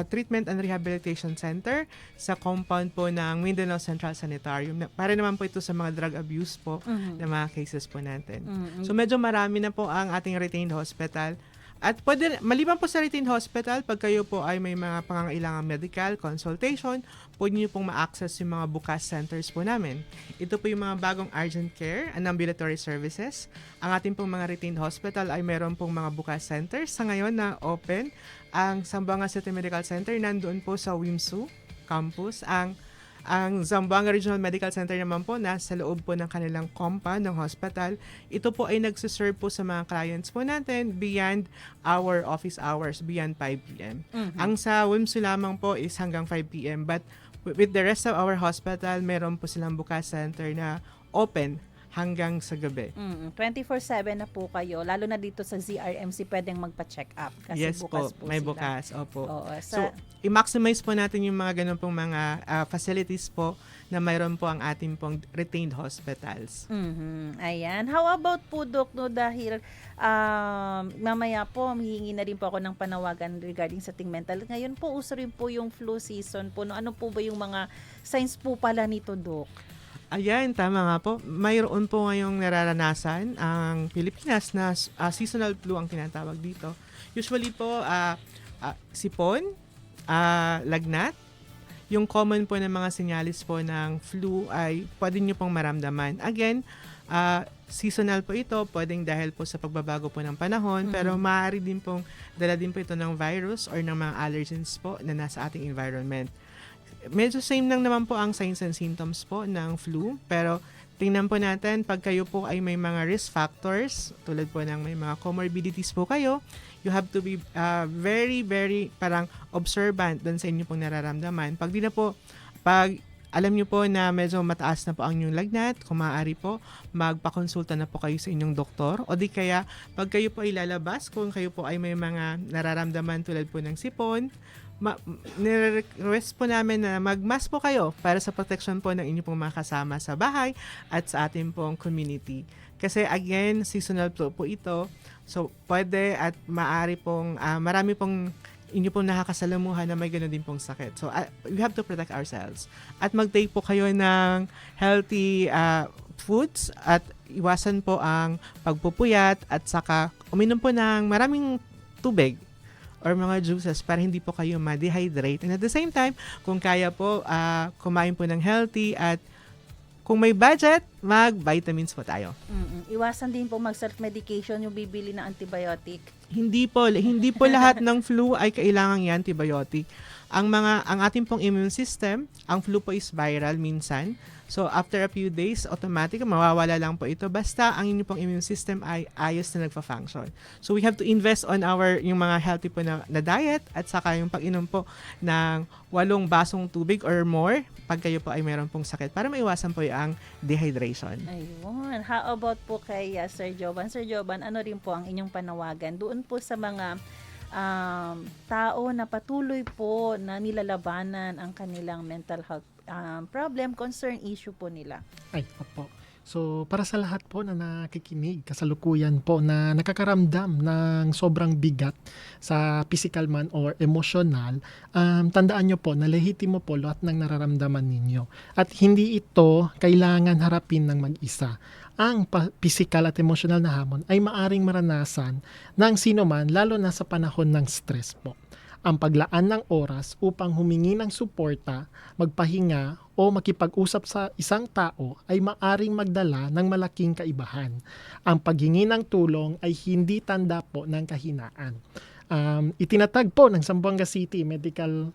Treatment and Rehabilitation Center sa compound po ng Mindanao Central Sanitarium. Para naman po ito sa mga drug abuse po na mga cases po natin. So medyo marami na po ang ating retained hospital. At pwede, maliban po sa retained hospital, pag kayo po ay may mga pangangailangan medical consultation, pwede nyo pong ma-access yung mga bukas centers po namin. Ito po yung mga bagong urgent care and ambulatory services. Ang ating pong mga retained hospital ay meron pong mga bukas centers. Sa ngayon na open, ang Zamboanga City Medical Center nandoon po sa WIMSU campus. Ang Zamboanga Regional Medical Center naman po, nasa loob po ng kanilang compound ng hospital. Ito po ay nagsiserve po sa mga clients po natin beyond our office hours, beyond 5 p.m. Ang sa WIMSU lamang po is hanggang 5 p.m. But with the rest of our hospital, meron po silang bukas center na open hanggang sa gabi. 24/7 na po kayo, lalo na dito sa ZRMC, pwedeng magpa-check up kasi yes bukas po, sila. may bukas. Opo. Oo, So, i-maximize po natin yung mga ganun pong mga facilities po na mayroon po ang ating pong retained hospitals. Ayan. How about po, Doc, no, dahil mamaya po, hihingi na rin po ako ng panawagan regarding sa ating mental. Ngayon po, uso rin po yung flu season po. No? Ano po ba yung mga signs po pala nito, Doc? Ayan, tama nga po. Mayroon po ngayong nararanasan ang Pilipinas na seasonal flu ang tinatawag dito. Usually po, sipon, lagnat, yung common po ng mga sinyalis po ng flu ay pwede nyo pong maramdaman. Again, seasonal po ito, pwedeng dahil po sa pagbabago po ng panahon, pero maaari din pong dala din po ito ng virus or ng mga allergens po na nasa ating environment. Medyo same lang naman po ang signs and symptoms po ng flu, pero tingnan po natin pag kayo po ay may mga risk factors, tulad po ng may mga comorbidities po kayo, you have to be very, very parang observant dun sa inyo pong nararamdaman. Pag alam nyo po na medyo mataas na po ang inyong lagnat, kung maaari po, magpakonsulta na po kayo sa inyong doktor. O di kaya, pag kayo po ay lalabas, kung kayo po ay may mga nararamdaman tulad po ng sipon, nire-request po namin na mag-mask po kayo para sa protection po ng inyong pong mga kasama sa bahay at sa ating pong community. Kasi again, seasonal flu po ito. So, pwede at maaari pong, marami pong inyo pong nakakasalamuhan na may gano'n din pong sakit. So, we have to protect ourselves. At mag-take po kayo ng healthy foods at iwasan po ang pagpupuyat at saka uminom po ng maraming tubig or mga juices para hindi po kayo ma-dehydrate. And at the same time, kung kaya po, kumain po ng healthy at kung may budget, mag-vitamins po tayo. Iwasan din po mag-self-medication, yung bibili na antibiotic. Hindi po lahat ng flu ay kailangan yung antibiotic. Ang ating pong immune system, ang flu po is viral minsan. So, after a few days, automatic, mawawala lang po ito. Basta ang inyong pong immune system ay ayos na nagpa-function. So, we have to invest on yung mga healthy po na diet at saka yung pag-inom po ng 8 basong tubig or more pag kayo po ay meron pong sakit para maiwasan po yung dehydration. Ayun. How about po kay Sir Jovan? Sir Jovan, ano rin po ang inyong panawagan doon po sa mga tao na patuloy po na nilalabanan ang kanilang mental health problem, concern, issue po nila. Ay, opo. So, para sa lahat po na nakikinig, kasalukuyan po na nakakaramdam ng sobrang bigat sa physical man or emotional, tandaan nyo po na lehitimo po lahat ng nararamdaman ninyo. At hindi ito kailangan harapin ng mag-isa. Ang physical at emotional na hamon ay maaring maranasan ng sino man, lalo na sa panahon ng stress po. Ang paglaan ng oras upang humingi ng suporta, magpahinga o makipag-usap sa isang tao ay maaring magdala ng malaking kaibahan. Ang paghingi ng tulong ay hindi tanda po ng kahinaan. Itinatag po ng Zamboanga City Medical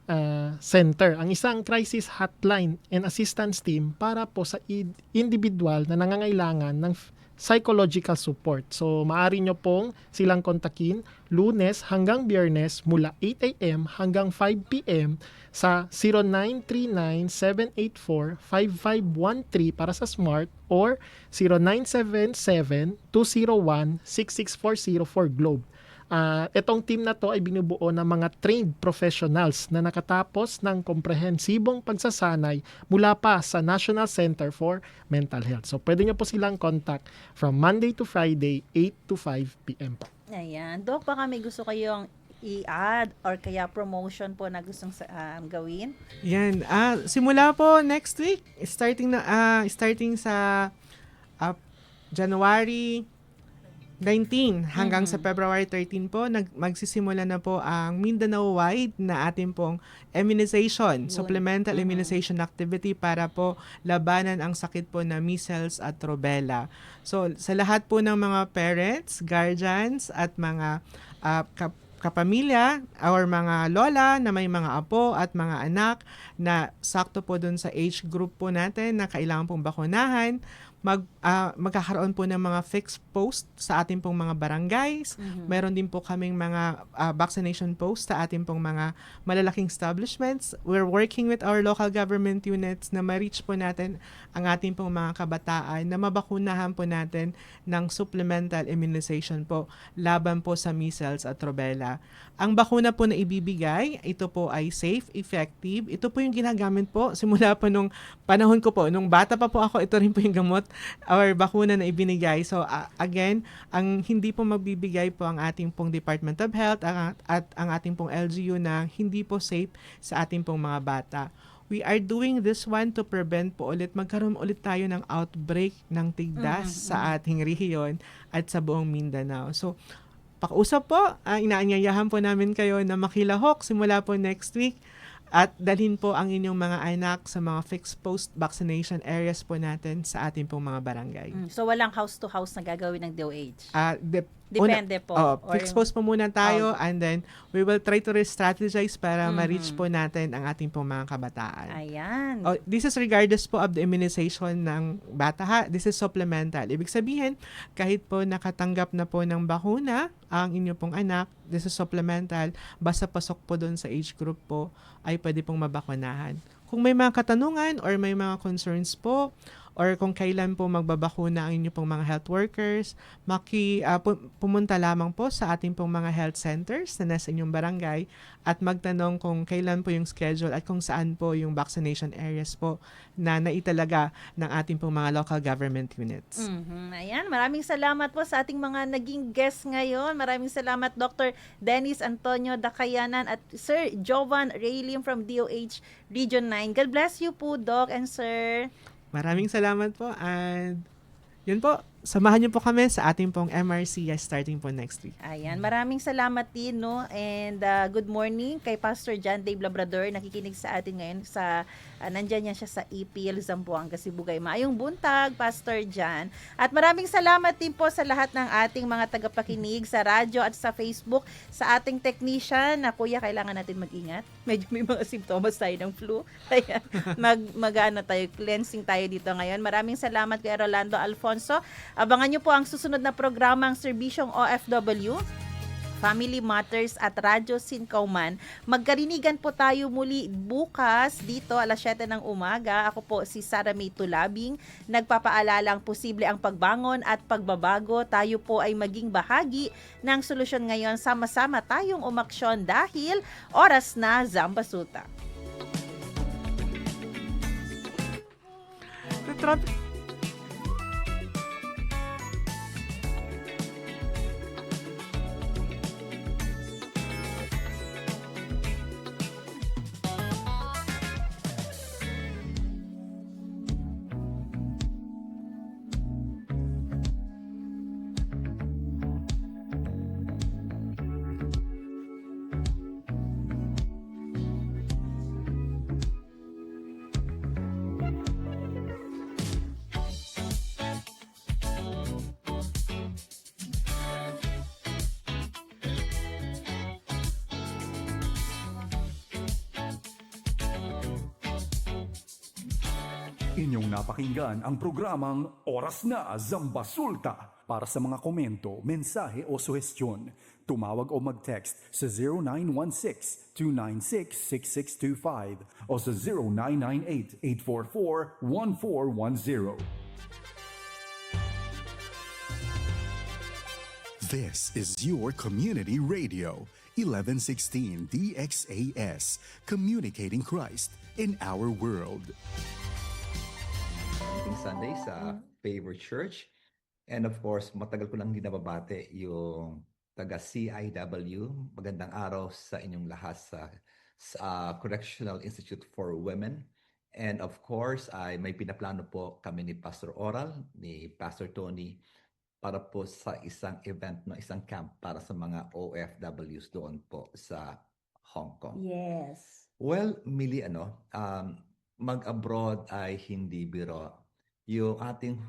Center ang isang crisis hotline and assistance team para po sa individual na nangangailangan ng psychological support. So, maaari nyo pong silang kontakin Lunes hanggang Biyernes mula 8 a.m. hanggang 5 p.m. sa 0939-784-5513 para sa Smart or 0977-201-6640 for Globe. Itong team na to ay binubuo ng mga trained professionals na nakatapos ng komprehensibong pagsasanay mula pa sa National Center for Mental Health. So, pwede nyo po silang contact from Monday to Friday, 8 to 5 p.m. po. Ayan. Doc, baka may gusto kayong i-add or kaya promotion po na gustong gawin? Yan. Simula po next week, starting sa January 19 hanggang sa February 13 po, magsisimula na po ang Mindanao-wide na ating pong immunization, supplemental immunization activity para po labanan ang sakit po na measles at rubella. So, sa lahat po ng mga parents, guardians, at mga kapamilya or mga lola na may mga apo at mga anak na sakto po dun sa age group po natin na kailangan pong bakunahan, magkakaroon po ng mga fixed post sa ating pong mga barangays. Meron din po kaming mga vaccination post sa ating pong mga malalaking establishments. We're working with our local government units na ma-reach po natin ang ating pong mga kabataan na mabakunahan po natin ng supplemental immunization po laban po sa measles at rubella. Ang bakuna po na ibibigay, ito po ay safe, effective. Ito po yung ginagamit po simula po nung panahon ko po. Nung bata pa po ako, ito rin po yung gamot or bakuna na ibinigay. So again, ang hindi po magbibigay po ang ating pong Department of Health at ang ating pong LGU na hindi po safe sa ating pong mga bata. We are doing this one to prevent po ulit, magkaroon ulit tayo ng outbreak ng tigdas sa ating rehiyon at sa buong Mindanao. So, pakiusap po, inaanyayahan po namin kayo na makilahok simula po next week at dalhin po ang inyong mga anak sa mga fixed post vaccination areas po natin sa ating pong mga barangay. So, walang house-to-house na gagawin ng DOH? Depende po. Or Fixed post po muna tayo and then we will try to strategize para ma-reach po natin ang ating pong mga kabataan. Ayan. This is regardless po of the immunization ng bata ha. This is supplemental. Ibig sabihin, kahit po nakatanggap na po ng bakuna ang inyo pong anak, this is supplemental, basta pasok po doon sa age group po, ay pwede pong mabakunahan. Kung may mga katanungan or may mga concerns po, or kung kailan po magbabakuna ang inyo pong mga health workers, pumunta lamang po sa ating pong mga health centers na nasa inyong barangay at magtanong kung kailan po yung schedule at kung saan po yung vaccination areas po na naitalaga ng ating pong mga local government units. Ayan, maraming salamat po sa ating mga naging guests ngayon. Maraming salamat Dr. Dennis Antonio Dacayanan at Sir Jovan Raylim from DOH Region 9. God bless you po, Doc and Sir. Maraming salamat po and yun po, samahan niyo po kami sa ating pong MRC starting po next week. Ayan, maraming salamat din, no? And good morning kay Pastor John Dave Labrador, nakikinig sa atin ngayon sa, nandyan niya siya sa EPL Zamboanga, Sibugay. Maayong buntag, Pastor John. At maraming salamat din po sa lahat ng ating mga tagapakinig sa radyo at sa Facebook, sa ating technician na kuya, kailangan natin mag-ingat. Medyo may mga simptomas tayo ng flu. Ayan, mag-ano tayo, cleansing tayo dito ngayon. Maraming salamat kay Rolando Alfonso. Abangan nyo po ang susunod na programang Serbisyong OFW, Family Matters at Radyo Sinkauman. Magkarinigan po tayo muli bukas dito alas 7 ng umaga. Ako po si Sara May Tulabing. Nagpapaalalang posible ang pagbangon at pagbabago. Tayo po ay maging bahagi ng solusyon ngayon. Sama-sama tayong umaksyon dahil oras na Zambasuta. traffic. Inyong napakinggan ang programang Oras na Zambasulta. Para sa mga komento, mensahe o suhestyon, tumawag o mag-text sa 0916-296-6625 o sa 0998-844-1410. This is your community radio, 1116 DXAS, communicating Christ in our world. Sunday sa Favor Church. And of course, matagal ko lang din nababate yung taga CIW. Magandang araw sa inyong lahat sa Correctional Institute for Women. And of course, ay may pinaplano po kami ni Pastor Oral, ni Pastor Tony, para po sa isang event, no, isang camp para sa mga OFWs doon po sa Hong Kong. Yes. Well, Millie, mag-abroad ay hindi biro. Yung ating